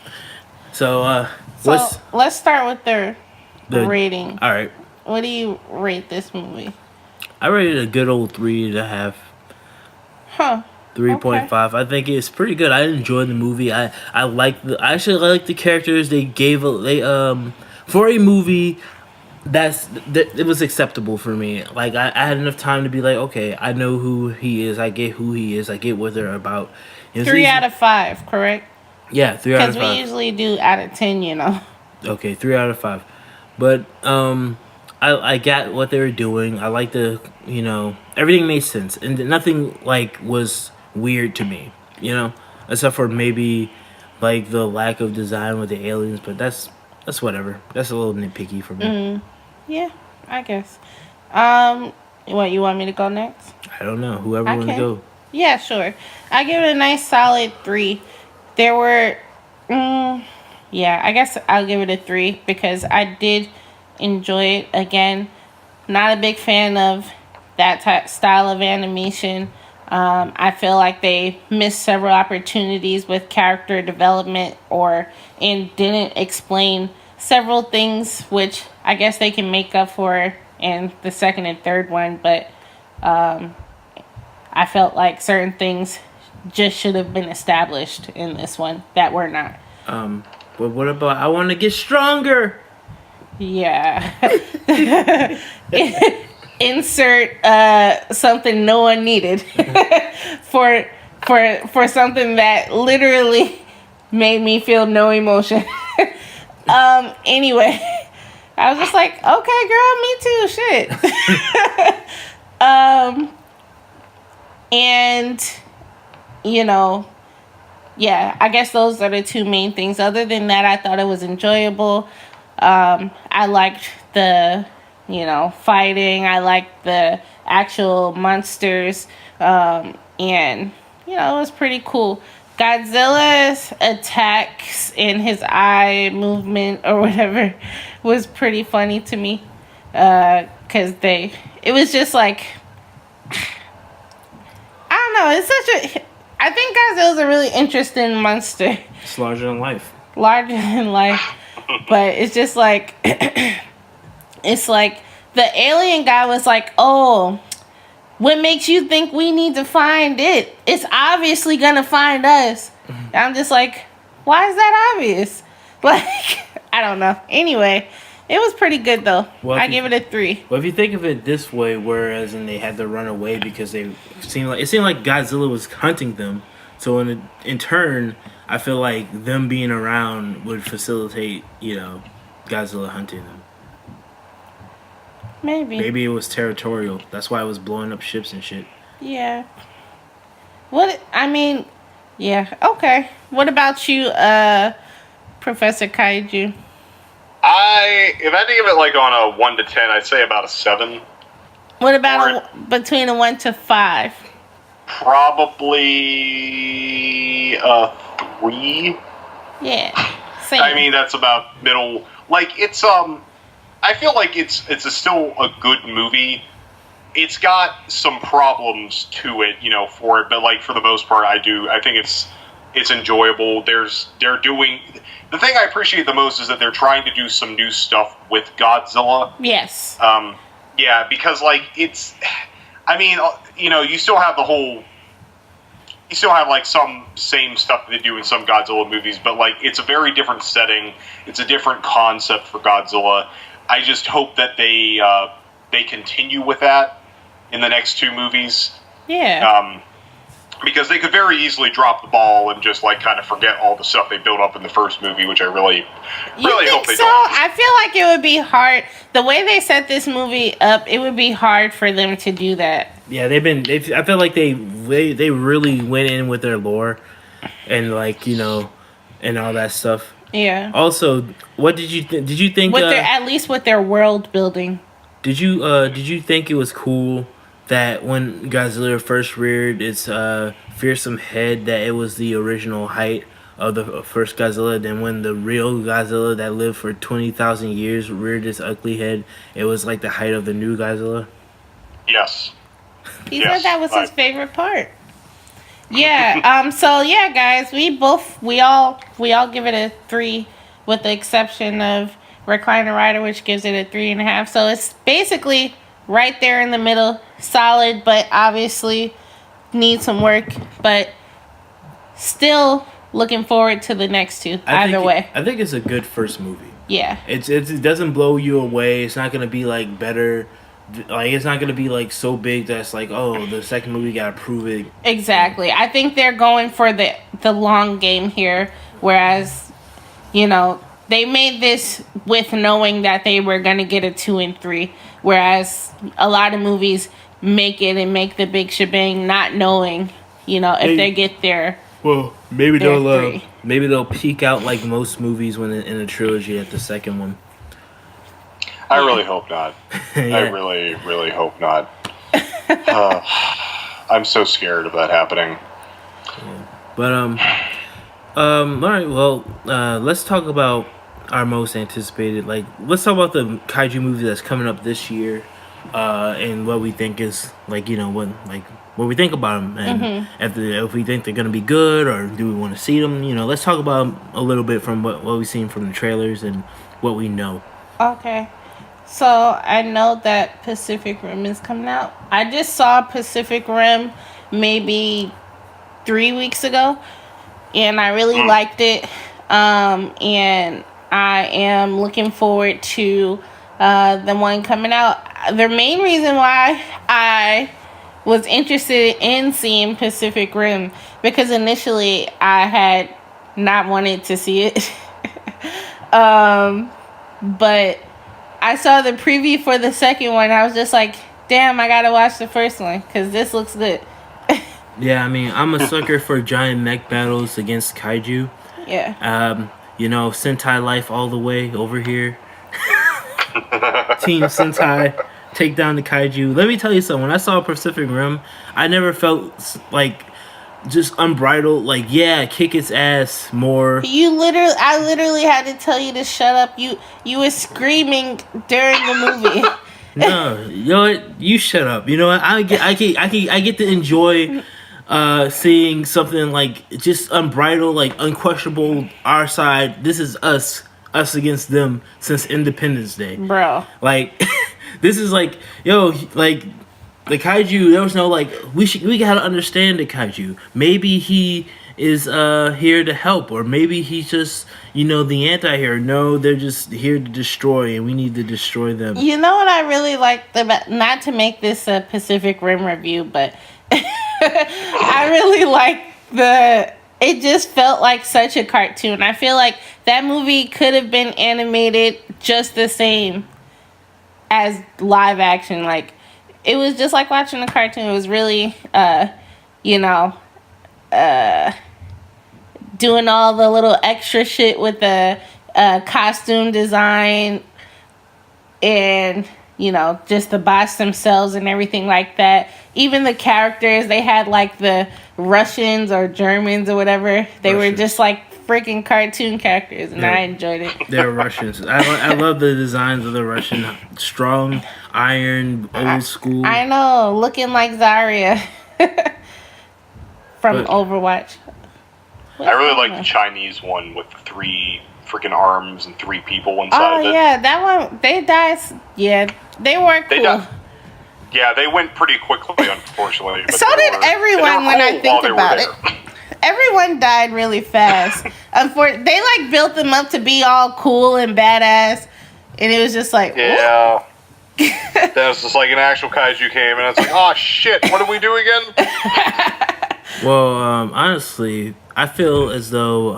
So let's start with the rating. All right, What do you rate this movie? I rated a good old 3.5. Huh. 3.5. I think it's pretty good. I enjoyed the movie. I like the characters they gave. For a movie it was acceptable for me. Like I had enough time to be like, okay, I know who he is. I get who he is. I get what they're about. 3 out of 5, correct? Yeah, 3 out of 5. Because we usually do out of 10, you know. Okay, 3 out of 5. But I got what they were doing. I like everything made sense and nothing like was weird to me, except for maybe like the lack of design with the aliens, but that's whatever. That's a little nitpicky for me. Yeah, I guess. What, you want me to go next? I don't know. Whoever wants to go. Yeah, sure. I give it a nice solid 3. There were, I guess I'll give it a 3 because I did enjoy it. Again, not a big fan of that style of animation. I feel like they missed several opportunities with character development and didn't explain several things, which I guess they can make up for in the second and third one. But I felt like certain things just should have been established in this one that were not. But what about I want to get stronger? Yeah. Insert something no one needed for something that literally made me feel no emotion. Anyway, I was just like, okay, girl, me too. Shit. And I guess those are the 2 main things. Other than that, I thought it was enjoyable. I liked the fighting. I liked the actual monsters. And, it was pretty cool. Godzilla's attacks and his eye movement or whatever was pretty funny to me. Because it was just like, I don't know. I think Godzilla's a really interesting monster. It's larger than life. Larger than life. But it's just like, it's like the alien guy was like, oh, what makes you think we need to find it? It's obviously gonna find us. And I'm just like, why is that obvious? Like, I don't know. Anyway, it was pretty good though. Well, I give it a 3. Well, if you think of it this way, whereas they had to run away because it seemed like Godzilla was hunting them. So in turn, I feel like them being around would facilitate, Godzilla hunting them. Maybe it was territorial. That's why it was blowing up ships and shit. Yeah. What I mean, Yeah. Okay. What about you, Professor Kaiju? If I had to give it like on a 1 to 10, I'd say about a 7. What about between a 1 to 5? Probably a 3. Yeah. Same. I mean, that's about middle. Like it's I feel like it's still a good movie. It's got some problems to it, for it, but like for the most part, I think it's enjoyable. They're doing the thing I appreciate the most is that they're trying to do some new stuff with Godzilla. Yes. Yeah, because like it's, I mean, you still have like some same stuff that they do in some Godzilla movies, but like it's a very different setting. It's a different concept for Godzilla. I just hope that they continue with that in the next 2 movies. Yeah. Because they could very easily drop the ball and just like kind of forget all the stuff they built up in the first movie, which I really hope they don't. I feel like it would be hard. The way they set this movie up, it would be hard for them to do that. Yeah, I feel like they really went in with their lore and like, and all that stuff. Yeah. Also, what did you think with at least with their world building? Did you think it was cool that when Godzilla first reared its fearsome head, that it was the original height of the first Godzilla? Then when the real Godzilla that lived for 20,000 years reared its ugly head, it was like the height of the new Godzilla? Yes. He said that was his favorite part. Yeah. So yeah, guys, we all give it a 3, with the exception of Recliner Rider, which gives it a 3.5. So it's basically right there in the middle, solid, but obviously needs some work. But still looking forward to the next 2. Either way, I think it's a good first movie. Yeah. It doesn't blow you away. It's not gonna be like better. Like it's not gonna be like so big that's like, oh, the second movie gotta prove it. Exactly. I think they're going for the long game here, whereas, they made this with knowing that they were gonna get a 2 and 3, whereas a lot of movies make it and make the big shebang not knowing, if they get there. Well, maybe they'll peak out like most movies when in a trilogy at the second one. I really hope not. Yeah. I really, really hope not. I'm so scared of that happening. Yeah. But all right. Well, let's talk about our most anticipated. Like, let's talk about the kaiju movie that's coming up this year, and what we think is like, what we think about them, and if we think they're gonna be good or do we want to see them. Let's talk about a little bit from what we've seen from the trailers and what we know. Okay. So I know that Pacific Rim is coming out. I just saw Pacific Rim maybe 3 weeks ago, and I really liked it. And I am looking forward to the one coming out. The main reason why I was interested in seeing Pacific Rim, because initially I had not wanted to see it. But I saw the preview for the second one. I was just like, damn, I gotta watch the first one because this looks good. Yeah, I mean, I'm a sucker for giant mech battles against kaiju. Yeah. Sentai life all the way over here. Team Sentai, take down the kaiju. Let me tell you something. When I saw Pacific Rim, I never felt like just unbridled. Like, yeah, kick its ass more. I literally had to tell you to shut up. You were screaming during the movie. No, you know what? You shut up. You know what? I get to enjoy seeing something like just unbridled, like unquestionable. Our side. This is us against them since Independence Day, bro. Like, this is like, like. The kaiju, there was no like, we gotta understand the kaiju. Maybe he is here to help, or maybe he's just the anti-hero. No, they're just here to destroy, and we need to destroy them. You know what I really liked about, not to make this a Pacific Rim review, but I really liked it just felt like such a cartoon. I feel like that movie could have been animated just the same as live action. Like, it was just like watching a cartoon. It was really, doing all the little extra shit with the costume design and, you know, just the bots themselves and everything like that. Even the characters, they had like the Russians or Germans or whatever. They were just like freaking cartoon characters, and I enjoyed it. They're Russians. I love the designs of the Russian. Strong, iron, old school. I know, looking like Zarya from Overwatch. I really like the Chinese one with the 3 freaking arms and 3 people inside of it. Oh, yeah, that one, they died. Yeah, they weren't cool. Yeah, they went pretty quickly, unfortunately. But so did everyone when I think about it. Everyone died really fast. They like built them up to be all cool and badass, and it was just like, yeah. Then it's just like an actual kaiju came, and it's like, oh shit, what do we do again? Well, honestly, I feel as though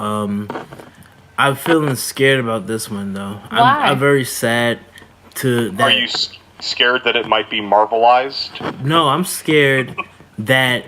I'm feeling scared about this one though. Why? I'm very sad to that. Are you scared that it might be Marvelized? No, I'm scared that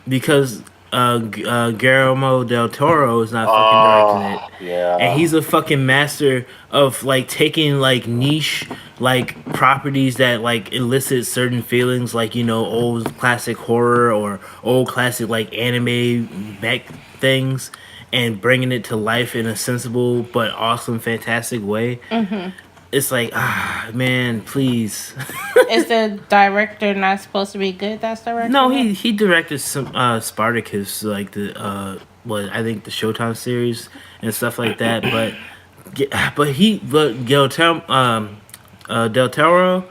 because Guillermo del Toro is not fucking directing it. Yeah. And he's a fucking master of like taking like niche like properties that like elicit certain feelings, like, you know, old classic horror or old classic like anime mech things, and bringing it to life in a sensible but awesome, fantastic way. Mm-hmm. It's like, man, please. Is the director not supposed to be good? That's director? No, he directed some Spartacus, like the I think the Showtime series and stuff like that. But Del Toro,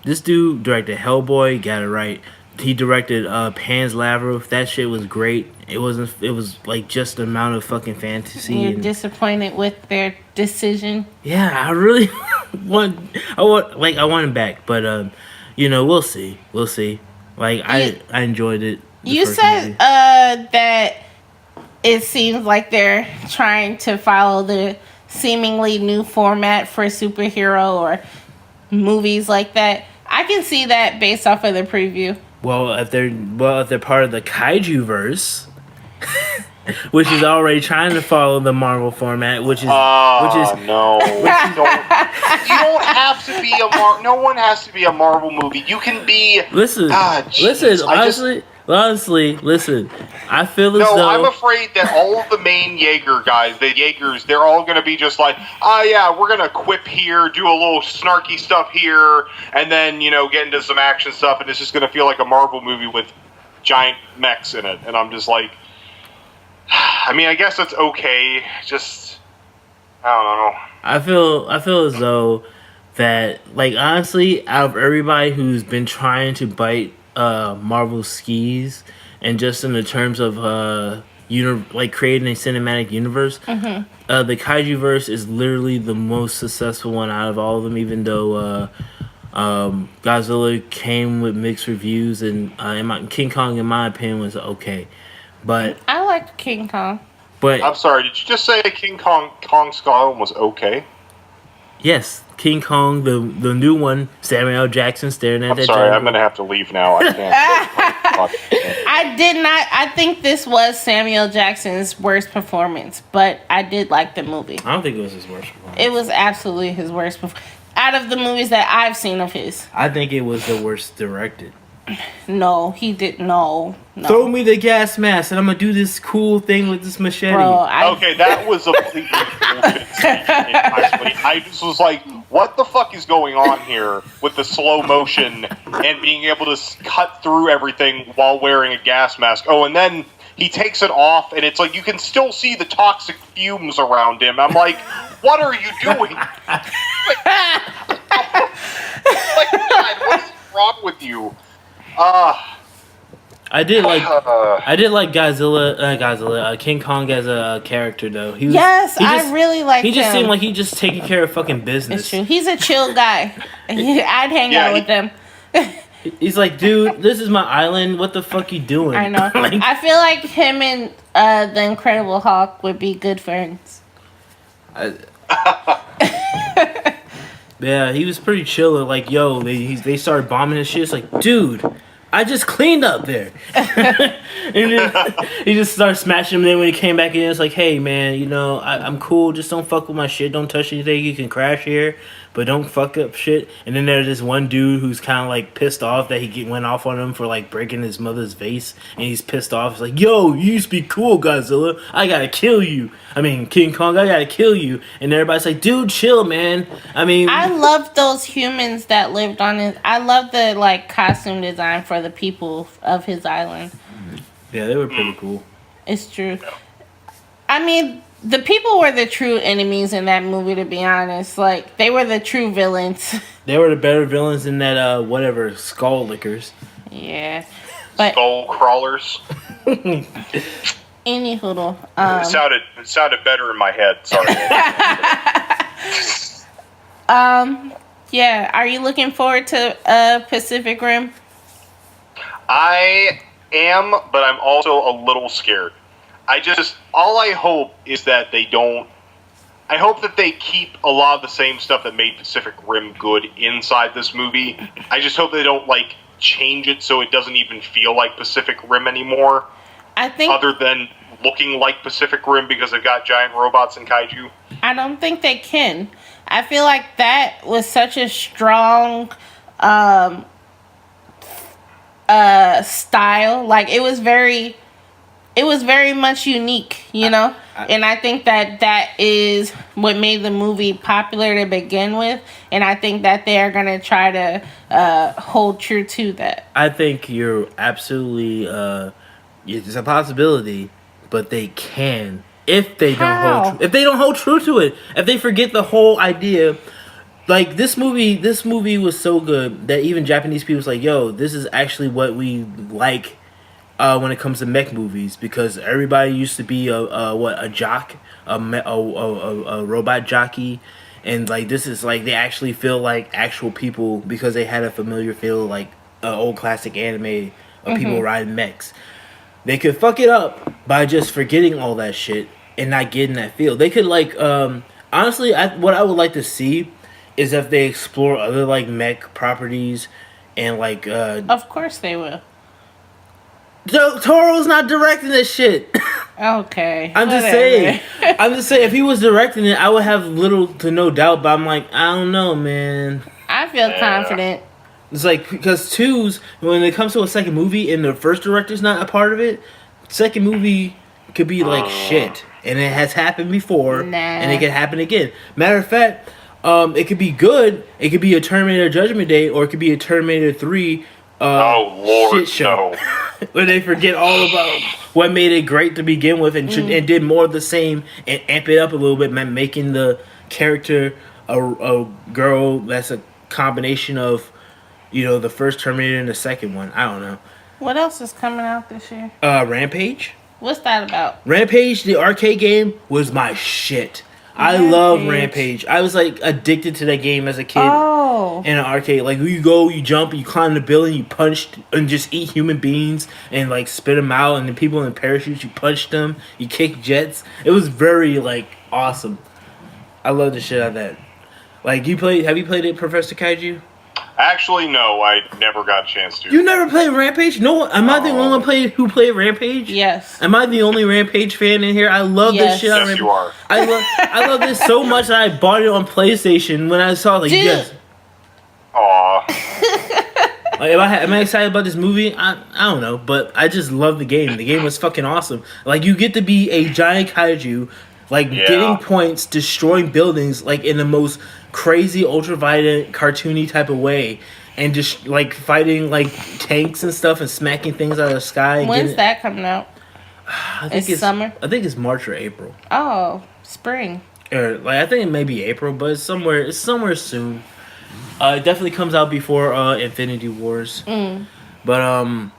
this dude directed Hellboy, got it right. He directed Pan's Labyrinth. That shit was great. It was like just the amount of fucking fantasy. You're disappointed with their decision? Yeah, I really want him back, but you know, we'll see. Like I enjoyed it. You said that it seems like they're trying to follow the seemingly new format for superhero or movies like that. I can see that based off of the preview. Well, if they're part of the Kaiju verse, which is already trying to follow the Marvel format, which is no. You don't have to be no one has to be a Marvel movie. You can be. Listen, honestly, listen. I feel as though I'm afraid that all of the main Jaegers, they're all going to be just like, yeah, we're going to quip here, do a little snarky stuff here, and then, you know, get into some action stuff, and it's just going to feel like a Marvel movie with giant mechs in it. And I'm just like, I mean, I guess that's okay. Just, I don't know. I feel as though that, like, honestly, out of everybody who's been trying to bite Marvel skis, and just in the terms of like creating a cinematic universe, the Kaiju verse is literally the most successful one out of all of them. Even though Godzilla came with mixed reviews, and King Kong, in my opinion, was okay. But I liked King Kong. But I'm sorry, did you just say King Kong Skull was okay? Yes, King Kong, the new one, Samuel L. Jackson staring at that. Sorry, I'm gonna have to leave now. I can't. I did not. I think this was Samuel Jackson's worst performance, but I did like the movie. I don't think it was his worst performance. It was absolutely his worst performance out of the movies that I've seen of his. I think it was the worst directed. No, he didn't. No. Throw me the gas mask, and I'm gonna do this cool thing with this machete. Bro, okay, that was a completely bullshit scene. I just was like, what the fuck is going on here with the slow motion and being able to cut through everything while wearing a gas mask? Oh, and then he takes it off, and it's like you can still see the toxic fumes around him. I'm like, what are you doing? God, what is wrong with you? I did like Godzilla, King Kong as a character though. I really liked him. He just seemed like he just taking care of fucking business. It's true. He's a chill guy. I'd hang out with him. He's like, dude, this is my island. What the fuck you doing? I know. Like, I feel like him and the Incredible Hulk would be good friends. Yeah, he was pretty chill. Like, yo, they started bombing and shit. It's like, dude, I just cleaned up there. And then he just started smashing him. Then when he came back in, it's like, hey, man, you know, I'm cool. Just don't fuck with my shit. Don't touch anything. You can crash here, but don't fuck up shit. And then there's this one dude who's kind of like pissed off that went off on him for like breaking his mother's vase. And he's pissed off. He's like, yo, you used to be cool, Godzilla. I gotta kill you. I mean, King Kong, I gotta kill you. And everybody's like, dude, chill, man. I mean, I love those humans that lived on his. I love the like costume design for the people of his island. yeah, they were pretty cool. It's true. I mean, the people were the true enemies in that movie. To be honest, like they were the true villains. They were the better villains than that whatever skull lickers. Yeah, but Skull crawlers. any hoodle. It sounded better in my head. Sorry. Yeah. Are you looking forward to Pacific Rim? I am, but I'm also a little scared. All I hope is that they don't. I hope that they keep a lot of the same stuff that made Pacific Rim good inside this movie. I just hope they don't like change it so it doesn't even feel like Pacific Rim anymore. I think. Other than looking like Pacific Rim because they've got giant robots and kaiju. I don't think they can. I feel like that was such a strong style. Like it was very much unique, you know? And I think that is what made the movie popular to begin with. And I think that they are going to try to hold true to that. I think you're absolutely it's a possibility, but they can if they don't hold true to it. If they forget the whole idea. Like this movie was so good that even Japanese people's like, yo, this is actually what we like when it comes to mech movies, because everybody used to be a jock, a robot jockey, and like this is like they actually feel like actual people because they had a familiar feel like old classic anime of people riding mechs. They could fuck it up by just forgetting all that shit and not getting that feel. They could like honestly, what I would like to see is if they explore other like mech properties and like Of course they will. Toro's not directing this shit. Okay. I'm just saying if he was directing it, I would have little to no doubt, but I'm like, I don't know, man. I feel confident. It's like, because twos, when it comes to a second movie and the first director's not a part of it, second movie could be like shit. And it has happened before, and it can happen again. Matter of fact, it could be good. It could be a Terminator Judgment Day, or it could be a Terminator 3 oh Lord, shit show. no. Where they forget all about what made it great to begin with and did more of the same and amp it up a little bit, making the character a girl that's a combination of, you know, the first Terminator and the second one. I don't know. What else is coming out this year? Rampage. What's that about? Rampage, the arcade game, was my shit. I love Rampage. I was like addicted to that game as a kid. Oh. In an arcade. Like you go, you jump, you climb the building, you punch and just eat human beings and like spit them out, and the people in the parachutes, you punch them, you kick jets. It was very like awesome. I love the shit out of that. Like have you played it, Professor Kaiju? Actually, no, I never got a chance to. You never played Rampage? No, am I the only one who played Rampage? Yes. Am I the only Rampage fan in here? I love this shit. Yes, you are. I love this so much that I bought it on PlayStation when I saw it. Like, dude. yes. Aw. Like, am I excited about this movie? I don't know, but I just love the game. The game was fucking awesome. Like, you get to be a giant kaiju, like getting points, destroying buildings, like in the most crazy, ultra-violent, cartoony type of way, and just like fighting like tanks and stuff and smacking things out of the sky. When's that coming out? I think it's summer. I think it's March or April. Oh, spring. Or like I think it may be April, but it's somewhere soon. It definitely comes out before Infinity Wars. But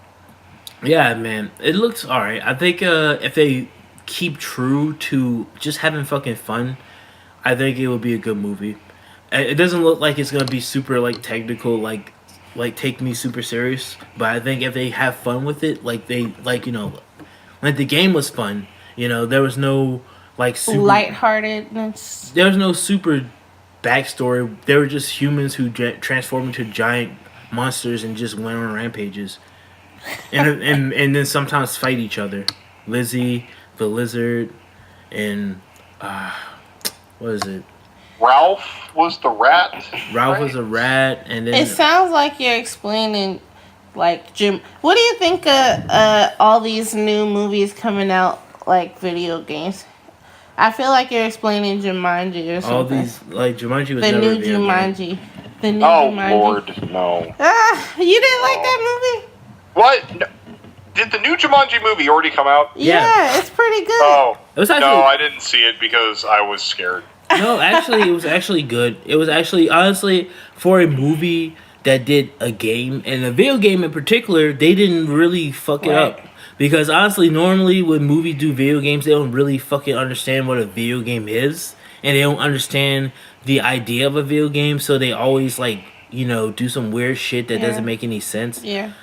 yeah, man, it looks alright. I think if they keep true to just having fucking fun, I think it will be a good movie. It doesn't look like it's gonna be super like technical, like take me super serious. But I think if they have fun with it, like they like, you know, like the game was fun. You know, there was no like super lightheartedness. There was no super backstory. They were just humans who transformed into giant monsters and just went on rampages. and then sometimes fight each other. Lizzie, the lizard, and what is it? Ralph was the rat. Ralph right? was a rat, and then It sounds like you're explaining, like, Jim. What do you think of all these new movies coming out, like video games? I feel like you're explaining Jumanji or something. all these like Jumanji was The never new a video game. Jumanji. The new Oh Jumanji. Lord, no. Ah, you didn't like that movie? What? No. Did the new Jumanji movie already come out? Yeah, it's pretty good. Oh. It was actually No, I didn't see it because I was scared. no, actually, it was actually good. It was actually honestly for a movie that did a game and a video game in particular, they didn't really fuck it up. Because honestly, normally when movies do video games, they don't really fucking understand what a video game is, and they don't understand the idea of a video game, so they always like do some weird shit that doesn't make any sense. Yeah.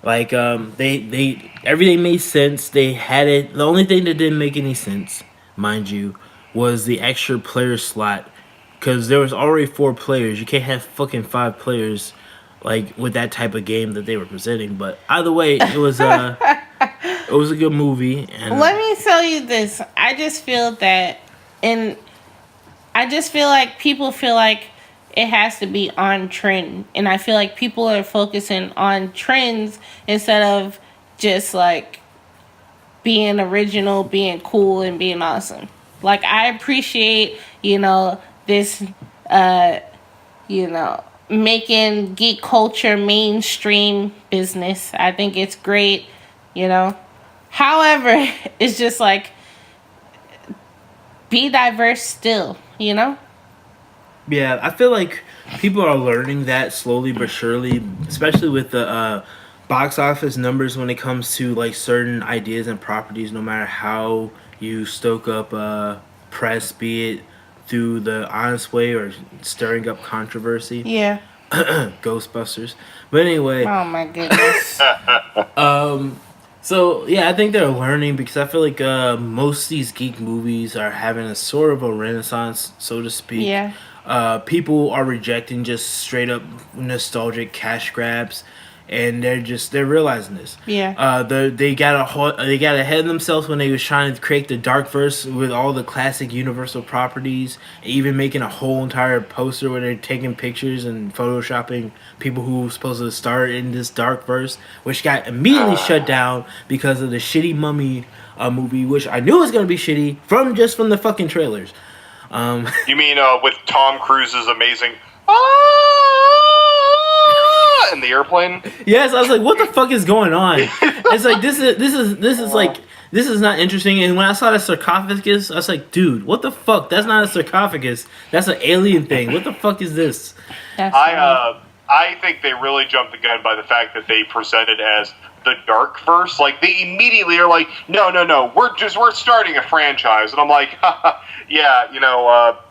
Like they everything made sense. They had it. The only thing that didn't make any sense, mind you, was the extra player slot, because there was already 4 players. You can't have fucking 5 players, like with that type of game that they were presenting. But either way, it was it was a good movie. And Let me tell you this. I just feel that, and I just feel like people feel like it has to be on trend. And I feel like people are focusing on trends instead of just like being original, being cool, and being awesome. Like, I appreciate, this, making geek culture mainstream business. I think it's great, However, it's just like, be diverse still, Yeah, I feel like people are learning that slowly but surely, especially with the box office numbers when it comes to like certain ideas and properties. No matter how you stoke up press, be it through the honest way or stirring up controversy. Yeah. Ghostbusters. But anyway. Oh my goodness. So yeah, I think they're learning, because I feel like most of these geek movies are having a sort of a renaissance, so to speak. Yeah. People are rejecting just straight up nostalgic cash grabs, and they're realizing this. Yeah. They got ahead of themselves when they was trying to create the dark verse with all the classic Universal properties, even making a whole entire poster where they're taking pictures and photoshopping people who were supposed to star in this dark verse, which got immediately shut down because of the shitty Mummy movie, which I knew was gonna be shitty from the fucking trailers. You mean with Tom Cruise's amazing in the airplane? Yes, I was like, what the fuck is going on? It's like this is not interesting. And when I saw the sarcophagus, I was like, dude, what the fuck? That's not a sarcophagus. That's an alien thing. What the fuck is this? I think they really jumped the gun by the fact that they presented as the dark verse. Like, they immediately are like, no, we're starting a franchise. And I'm like, yeah,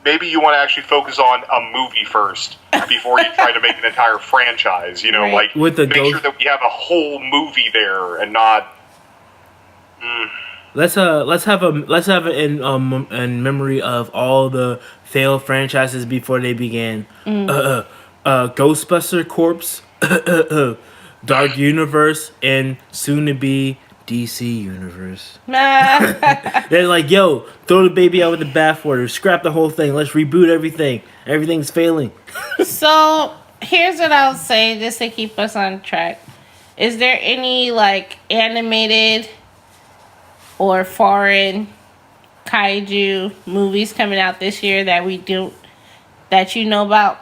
maybe you want to actually focus on a movie first before you try to make an entire franchise. Right. Like, with the make sure that we have a whole movie there and not. Let's have it in memory of all the failed franchises before they began. Ghostbuster Corpse, Dark Universe, and soon to be DC Universe. They're like, yo, throw the baby out with the bathwater, scrap the whole thing, let's reboot everything. Everything's failing. So, here's what I'll say just to keep us on track. Is there any like animated or foreign kaiju movies coming out this year that you know about?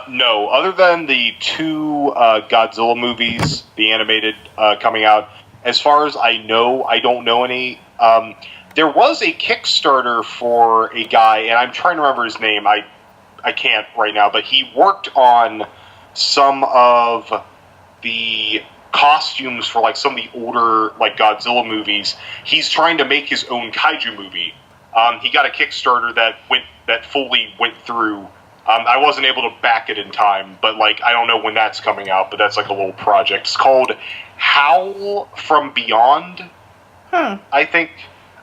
No, other than the 2 Godzilla movies, the animated coming out. As far as I know, I don't know any. There was a Kickstarter for a guy, and I'm trying to remember his name. I can't right now, but he worked on some of the costumes for like some of the older like Godzilla movies. He's trying to make his own kaiju movie. He got a Kickstarter that fully went through. I wasn't able to back it in time, but like I don't know when that's coming out, but that's like a little project. It's called Howl from Beyond. I think.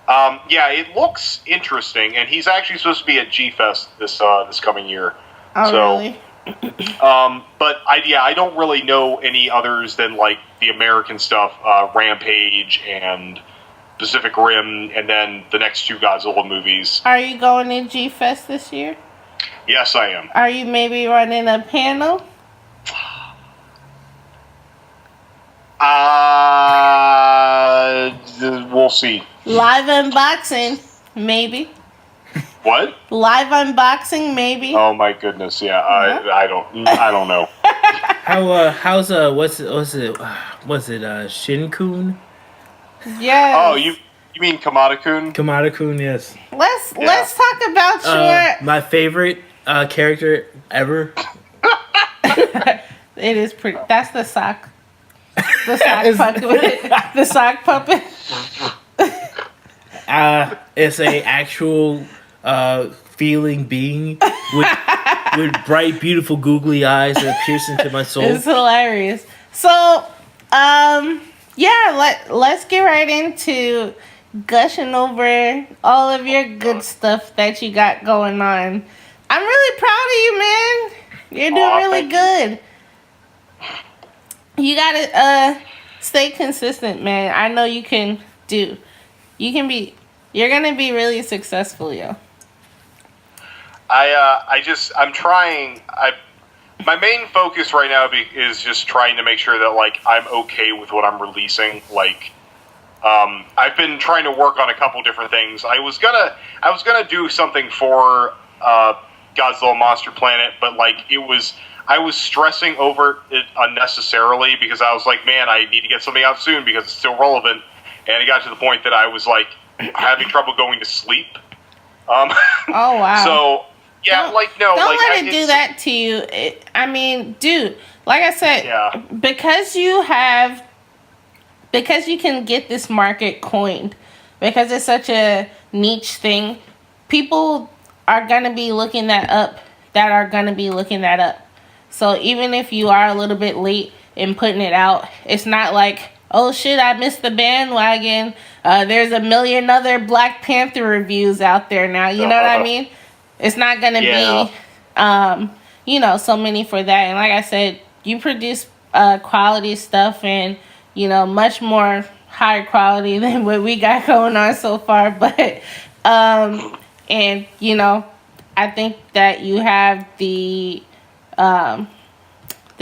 Yeah, it looks interesting, and he's actually supposed to be at G-Fest this coming year. Oh, so, really? But I don't really know any others than like the American stuff, Rampage and Pacific Rim, and then the next two Godzilla movies. Are you going to G Fest this year? Yes, I am. Are you maybe running a panel? We'll see. Live unboxing, maybe. What? Live unboxing, maybe. Oh my goodness! Yeah, I don't know. How's what's it Shin-kun? Yes. Oh, you mean Kamada-kun? Kamada-kun, yes. Let's talk about your. My favorite character ever. It is pretty. That's the sock. The sock puppet. The sock puppet. It's a actual feeling being with bright, beautiful, googly eyes that pierce into my soul. It's hilarious. So, yeah, let's get right into gushing over all of your good stuff that you got going on. I'm really proud of you, man. You're doing really good. You gotta stay consistent, man. I know you can do. You're gonna be really successful, yo. I'm trying. My main focus right now is just trying to make sure that like I'm okay with what I'm releasing. Like, I've been trying to work on a couple different things. I was gonna do something for Godzilla Monster Planet, but like I was stressing over it unnecessarily because I was like, man, I need to get something out soon because it's still relevant. And it got to the point that I was like having trouble going to sleep. Oh wow. So yeah, don't let it do that to you. I mean, dude, like I said, because you can get this market coined, because it's such a niche thing, people are gonna be looking that up. So even if you are a little bit late in putting it out, it's not like, oh shit, I missed the bandwagon. There's a million other Black Panther reviews out there now. You know what I mean? It's not going to be, so many for that. And like I said, you produce quality stuff and, much more higher quality than what we got going on so far. But, and, I think that you have the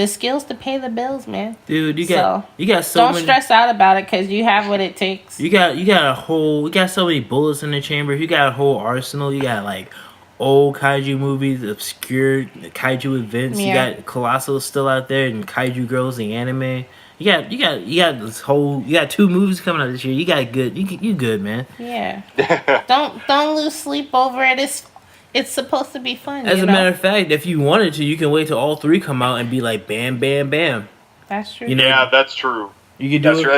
skills to pay the bills, man. Dude, you got so don't many. Stress out about it because you have what it takes. You got so many bullets in the chamber. You got a whole arsenal. You got like old kaiju movies, obscure kaiju events. Yeah. You got Colossal still out there and Kaiju Girls, the anime. You got this whole. You got 2 movies coming out this year. You got good. You good, man. Yeah. don't lose sleep over it. It's supposed to be fun. As a matter of fact, if you wanted to, you can wait till all 3 come out and be like, bam, bam, bam. That's true. Yeah, that's true. You can do it. True.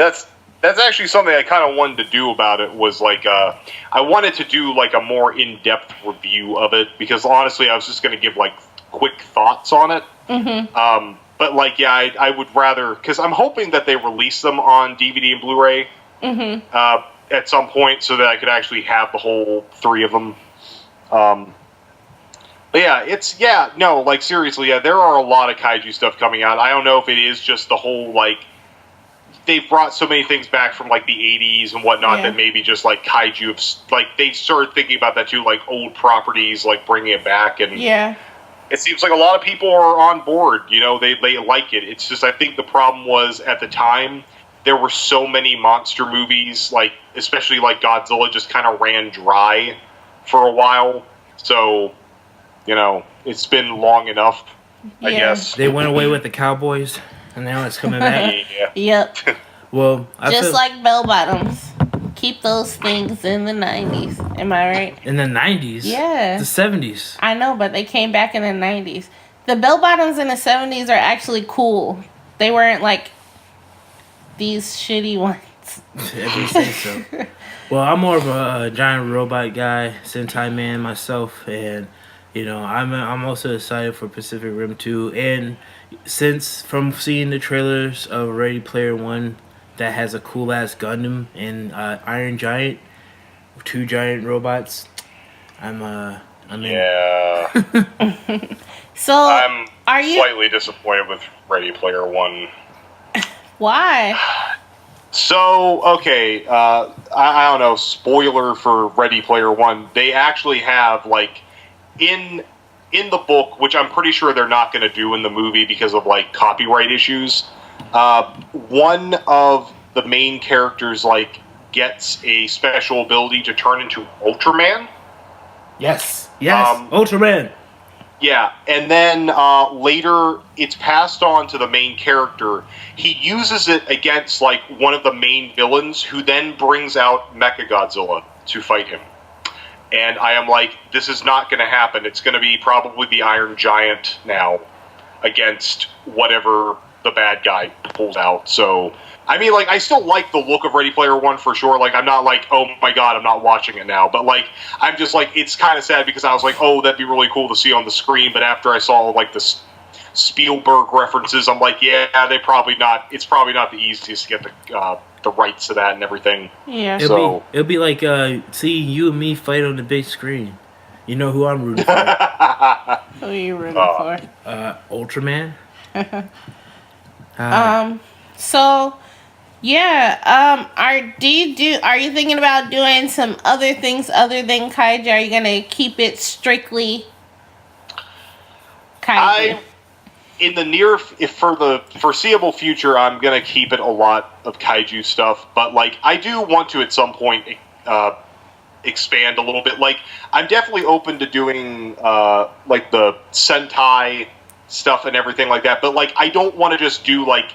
That's actually something I kind of wanted to do about it. Was like, I wanted to do like a more in-depth review of it because honestly, I was just going to give like quick thoughts on it. Mm-hmm. But like, yeah, I would rather because I'm hoping that they release them on DVD and Blu-ray at some point so that I could actually have the whole 3 of them. But yeah, like seriously, there are a lot of kaiju stuff coming out. I don't know if it is just the whole like they've brought so many things back from like the 80s and whatnot that maybe just like kaiju, like they started thinking about that too, like old properties, like bringing it back, and it seems like a lot of people are on board. They like it. It's just I think the problem was at the time there were so many monster movies, like especially like Godzilla, just kind of ran dry for a while. So. It's been long enough, I guess. They went away with the Cowboys, and now it's coming back. Yep. Well, like bell bottoms. Keep those things in the 90s. Am I right? In the 90s? Yeah. The 70s. I know, but they came back in the 90s. The bell bottoms in the 70s are actually cool. They weren't like these shitty ones. If you say so. Well, I'm more of a giant robot guy, Sentai man myself, and I'm also excited for Pacific Rim 2, and since from seeing the trailers of Ready Player One, that has a cool ass Gundam and Iron Giant, 2 giant robots, I'm in. So Are you? Slightly disappointed with Ready Player One. Why? So, okay, I don't know, spoiler for Ready Player One, they actually have, like, in the book, which I'm pretty sure they're not going to do in the movie because of, like, copyright issues, one of the main characters, like, gets a special ability to turn into Ultraman. Yes, Ultraman. Yeah, and then later it's passed on to the main character. He uses it against, like, one of the main villains, who then brings out Mechagodzilla to fight him. And I am like, this is not going to happen. It's going to be probably the Iron Giant now against whatever the bad guy pulls out. So, I mean, like, I still like the look of Ready Player One for sure. Like, I'm not like, oh my god, I'm not watching it now. But, like, I'm just like, it's kind of sad because I was like, oh, that'd be really cool to see on the screen. But after I saw, like, the Spielberg references, I'm like, yeah, it's probably not the easiest to get the rights to that and everything. Yeah. It'll be like seeing you and me fight on the big screen. You know who I'm rooting for? Who are you rooting for? Ultraman. So, yeah. Are you thinking about doing some other things other than kaiju? Are you gonna keep it strictly kaiju? For the foreseeable future, I'm gonna keep it a lot of kaiju stuff. But, like, I do want to at some point expand a little bit. Like, I'm definitely open to doing like the Sentai stuff and everything like that. But, like, I don't want to just do, like,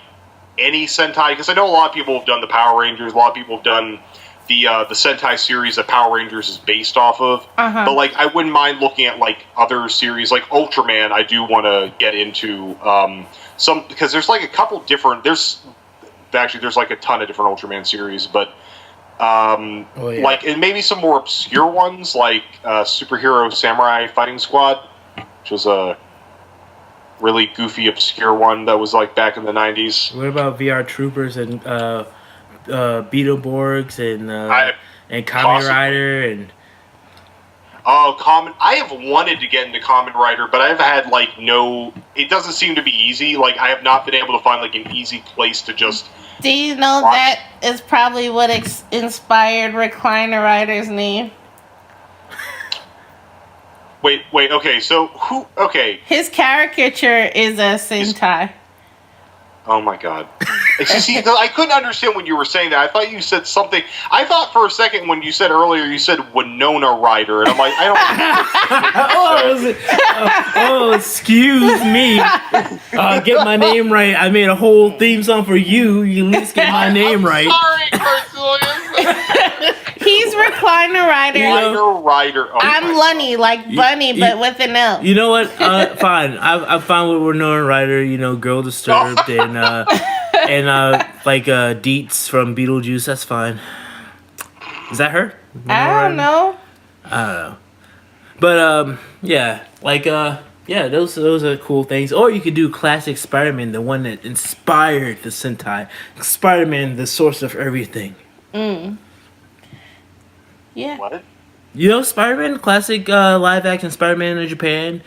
any Sentai, because I know a lot of people have done the Power Rangers, a lot of people have done the Sentai series that Power Rangers is based off of. But, like, I wouldn't mind looking at, like, other series, like Ultraman. I do want to get into some, because there's, like, a couple different, there's like a ton of different Ultraman series, but like, and maybe some more obscure ones, like Superhero Samurai Fighting Squad, which was a really goofy, obscure one that was, like, back in the 90s. What about VR Troopers and Beetleborgs and Kamen Rider and... I have wanted to get into Kamen Rider, but I've had, like, it doesn't seem to be easy. Like, I have not been able to find, like, an easy place to just... Do you know watch. that is probably what inspired Recliner Rider's name? Wait, okay, so who... Okay. His caricature is a Sentai. Oh my god. See, I couldn't understand when you were saying that. I thought you said something... I thought for a second when you said earlier, you said Winona Ryder, and I'm like, I don't... excuse me. Get my name right. I made a whole theme song for you. You at least get my name right. Sorry, Carcillius. He's Recliner Rider. Recliner Rider. Oh, I'm Lunny, like Bunny, but with an L. You know what? Fine. I'm fine with Winona Ryder. You know, Girl Disturbed and like Deets from Beetlejuice. That's fine. Is that her? I don't know. But yeah, like yeah, those are cool things. Or you could do classic Spider-Man, the one that inspired the Sentai. Spider-Man, the source of everything. Yeah. What? You know Spider-Man, classic live action Spider-Man in Japan.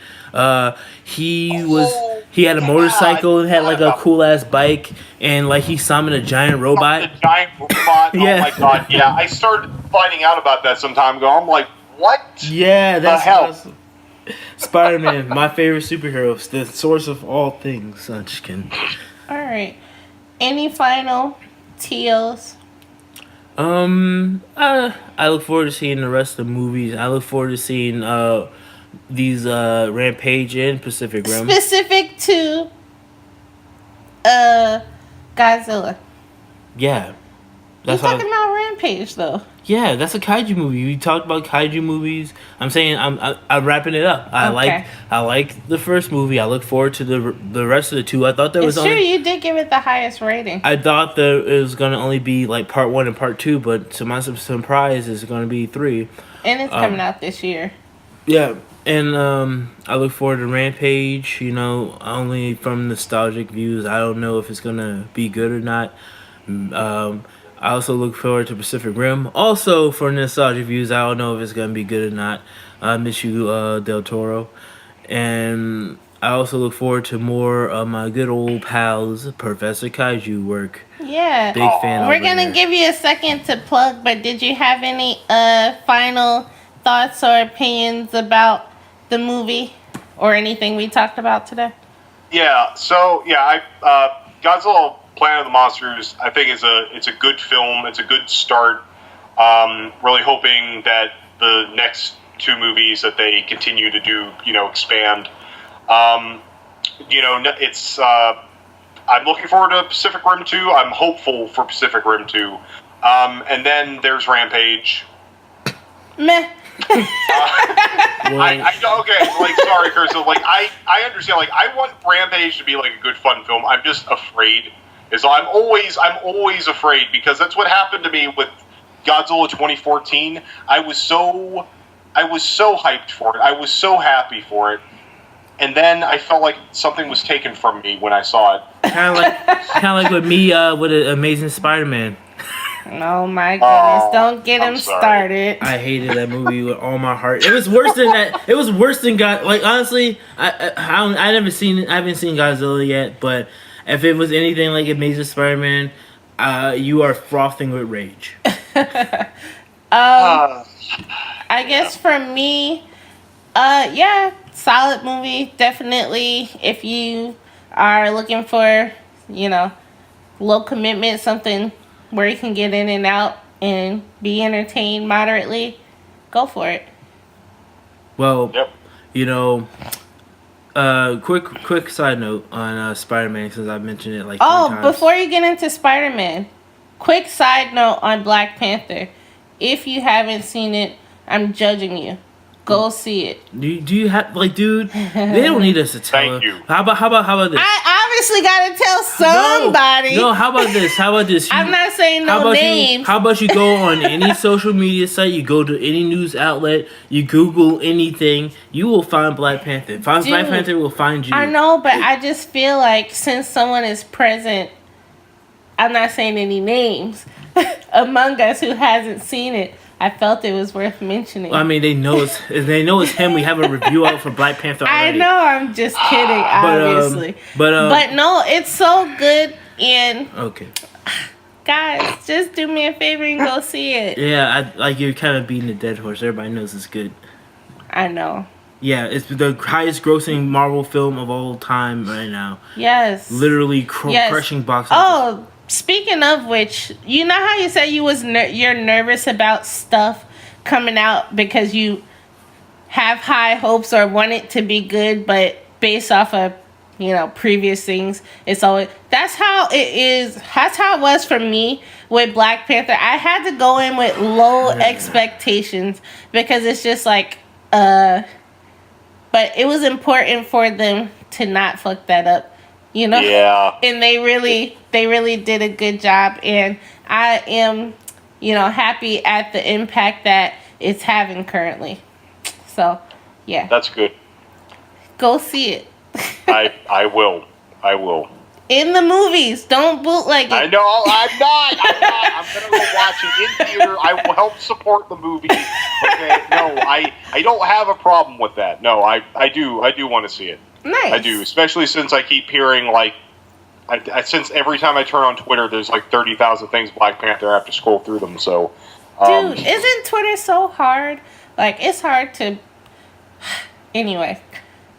He had a motorcycle and had like a cool ass bike, and like he summoned a giant robot. The giant robot. Yeah. Oh my god. Yeah, I started finding out about that some time ago. I'm like, what? Yeah, that's hell. awesome. Spider-Man, my favorite superhero, the source of all things. I'm just kidding. All right. Any final TOs? I look forward to seeing the rest of the movies. I look forward to seeing these Rampage and Pacific Rim. Specific to Godzilla. Yeah. You're talking about Rampage though. Yeah, that's a kaiju movie. We talked about kaiju movies. I'm saying I'm wrapping it up. I like the first movie. I look forward to the rest of the two. I thought there was you did give it the highest rating. I thought that it was gonna only be like part 1 and part 2, but to my surprise, it's gonna be 3. And it's coming out this year. Yeah, and I look forward to Rampage. You know, only from nostalgic views. I don't know if it's gonna be good or not. I also look forward to Pacific Rim. Also, for nostalgic views, I don't know if it's going to be good or not. I miss you, Del Toro. And I also look forward to more of my good old pals, Professor Kaiju work. Yeah. Big fan. We're over gonna there. give you a second to plug, but did you have any final thoughts or opinions about the movie or anything we talked about today? Yeah. So yeah, Godzilla: Planet of the Monsters, I think it's a good film. It's a good start. Really hoping that the next two movies that they continue to do, expand. It's. I'm looking forward to Pacific Rim 2. I'm hopeful for Pacific Rim 2. And then there's Rampage. Meh. Okay, sorry, Curse. I understand. I want Rampage to be a good fun film. I'm just afraid. I'm always afraid because that's what happened to me with Godzilla 2014. I was so hyped for it. I was so happy for it. And then I felt like something was taken from me when I saw it. Kind of like with me with an Amazing Spider-Man. Oh my goodness! Don't get him started. I hated that movie with all my heart. It was worse than that. It was worse than God. Honestly, I never seen it. I haven't seen Godzilla yet. But if it was anything like Amazing Spider-Man, you are frothing with rage. I guess for me, solid movie. Definitely, if you are looking for, low commitment, something where you can get in and out and be entertained moderately, go for it. Well, quick side note on Spider-Man, since I mentioned it three times. Before you get into Spider-Man, quick side note on Black Panther. If you haven't seen it, I'm judging you. Go see it. Do you have dude? They don't need us to tell. Thank you. How about this? I obviously gotta tell somebody. No. How about this? I'm not saying no names. How about you go on any social media site? You go to any news outlet. You Google anything. You will find Black Panther. Black Panther will find you. I know, but I just feel like since someone is present, I'm not saying any names among us who hasn't seen it. I felt it was worth mentioning. I mean, they know it's him. We have a review out for Black Panther already. I know, I'm just kidding, obviously. But no, it's so good. And okay, guys, just do me a favor and go see it. Yeah, you're kind of beating a dead horse. Everybody knows it's good. I know. Yeah, it's the highest grossing Marvel film of all time right now. Yes. Literally crushing box office. Oh, speaking of which, you know how you said you're nervous about stuff coming out because you have high hopes or want it to be good, but based off of previous things, it's always that's how it is. That's how it was for me with Black Panther. I had to go in with low expectations because it's just but it was important for them to not fuck that up. Yeah. And they really did a good job, and I am, happy at the impact that it's having currently. So, yeah. That's good. Go see it. I will. In the movies. Don't bootleg it. I know. I'm not. I'm going to go watch it in theater. I will help support the movie. Okay. No, I don't have a problem with that. No, I do want to see it. Nice. I do, especially since I keep hearing since every time I turn on Twitter, there's 30,000 things Black Panther. I have to scroll through them. So, dude, isn't Twitter so hard? It's hard to. Anyway.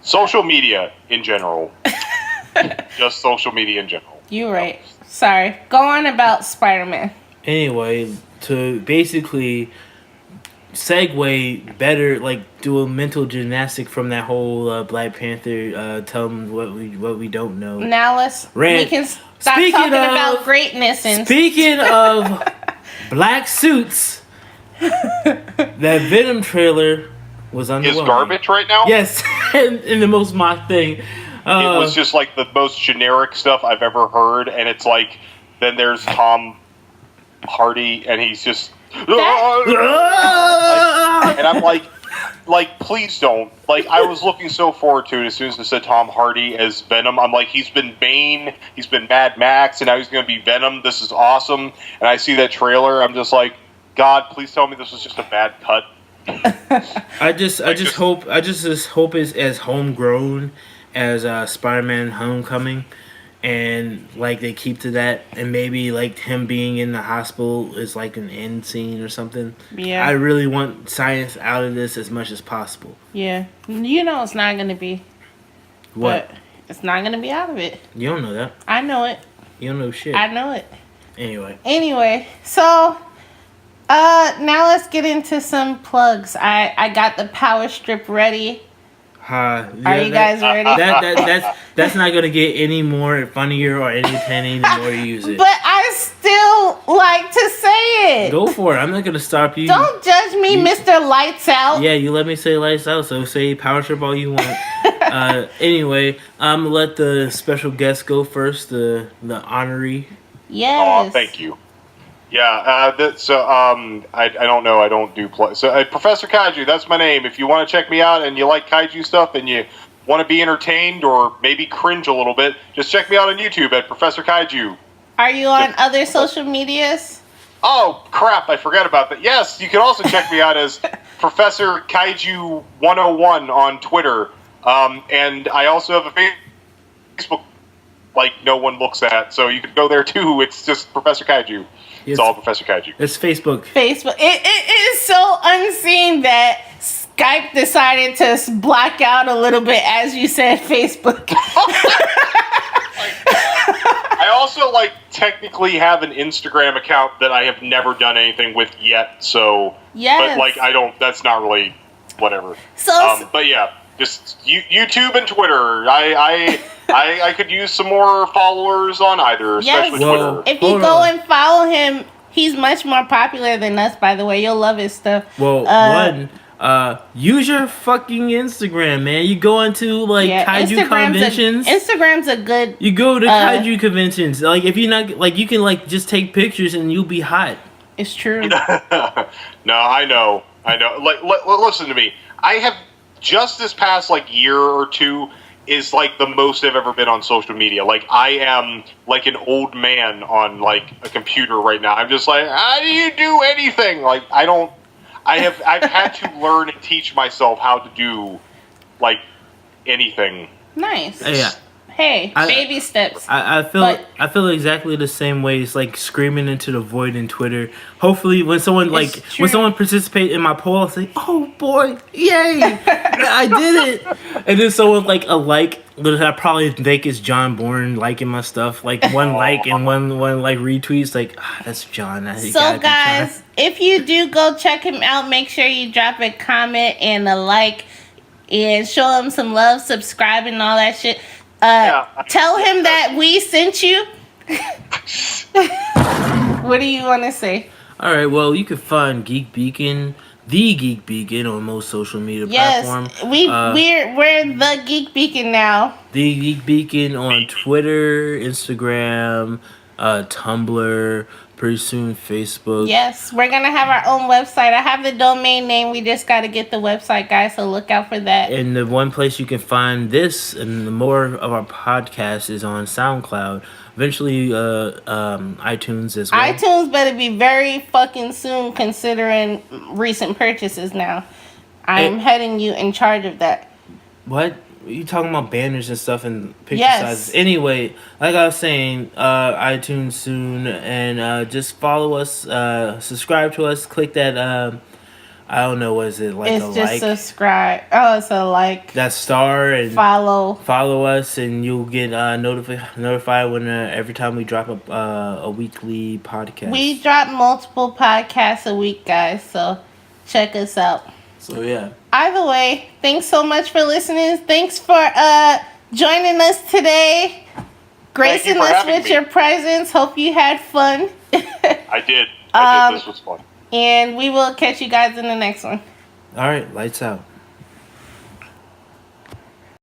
Social media in general. Just social media in general. You're right. Sorry. Go on about Spider-Man. Anyway, to basically segue better, do a mental gymnastic from that whole Black Panther. Tell them what we don't know. Now we can stop talking about greatness. And speaking of black suits, that Venom trailer was underwhelming. Is garbage right now? Yes, in the most mock thing. It was just the most generic stuff I've ever heard, and it's then there's Tom Hardy, and he's just. And I'm please don't. I was looking so forward to it as soon as it said Tom Hardy as Venom. I'm he's been Bane, he's been Mad Max, and now he's going to be Venom. This is awesome. And I see that trailer, I'm just God, please tell me this was just a bad cut. I just hope it's as homegrown as Spider-Man: Homecoming, and like they keep to that, and maybe like him being in the hospital is like an end scene or something. Yeah. I really want science out of this as much as possible. Yeah. You know it's not going to be. What? But it's not going to be out of it. You don't know that. I know it. You don't know shit. I know it. Anyway, so now let's get into some plugs. I got the power strip ready. Are you guys ready? That's not gonna get any more funnier or entertaining the more you use it. But I still like to say it. Go for it. I'm not gonna stop you. Don't judge me, Mr. Lights Out. Yeah, you let me say lights out, so say power trip all you want. Anyway, I'm gonna let the special guest go first, the honoree. Yes. Oh, thank you. Yeah, I don't know. I don't do play. So Professor Kaiju, that's my name. If you want to check me out and you like Kaiju stuff and you want to be entertained or maybe cringe a little bit, just check me out on YouTube at Professor Kaiju. Are you on other social medias? Oh, crap. I forgot about that. Yes, you can also check me out as Professor Kaiju 101 on Twitter. And I also have a Facebook like no one looks at, so you could go there too. It's just Professor Kaiju. It's all Professor Kaiju. It's Facebook. It is so unseen that Skype decided to black out a little bit as you said Facebook. I also technically have an Instagram account that I have never done anything with yet. So yes. But I don't. That's not really whatever. So but yeah, just YouTube and Twitter. I could use some more followers on either, especially Twitter. If you go and follow him, he's much more popular than us, by the way. You'll love his stuff. Well, use your fucking Instagram, man. You go into kaiju conventions. Instagram's a good. You go to kaiju conventions. If you're not you can just take pictures and you'll be hot. It's true. No, I know. Listen to me. I have just this past year or two is the most I've ever been on social media. I am an old man on a computer right now. I'm just how do you do anything? I've had to learn and teach myself how to do anything. Nice. Yeah. Hey, baby steps. I feel exactly the same way. It's screaming into the void in Twitter. Hopefully, when someone participate in my poll, I'll say, "Oh boy, yay, I did it!" And then someone that I probably think is John Bourne liking my stuff, one and one retweets, that's John. So guys, if you do go check him out, make sure you drop a comment and a like, and show him some love, subscribe, and all that shit. Tell him that we sent you. What do you want to say? All right. Well, you can find Geek Beacon, the Geek Beacon, on most social media platforms. Yes, we're the Geek Beacon now. The Geek Beacon on Twitter, Instagram, Tumblr. Pretty soon, Facebook. Yes, we're going to have our own website. I have the domain name. We just got to get the website, guys, so look out for that. And the one place you can find this and more of our podcast is on SoundCloud. Eventually, iTunes as well. iTunes better be very fucking soon, considering recent purchases now. I'm heading you in charge of that. What? You talking about banners and stuff and picture sizes. Anyway, like I was saying, iTunes soon, and just follow us, subscribe to us, click that, I don't know, what is it, it's just subscribe. Oh, it's a like. That star and follow us, and you'll get notified when every time we drop a weekly podcast. We drop multiple podcasts a week, guys, so check us out. So yeah. Either way, thanks so much for listening. Thanks for joining us today, gracing us with your presence. Hope you had fun. I did. This was fun. And we will catch you guys in the next one. All right, lights out.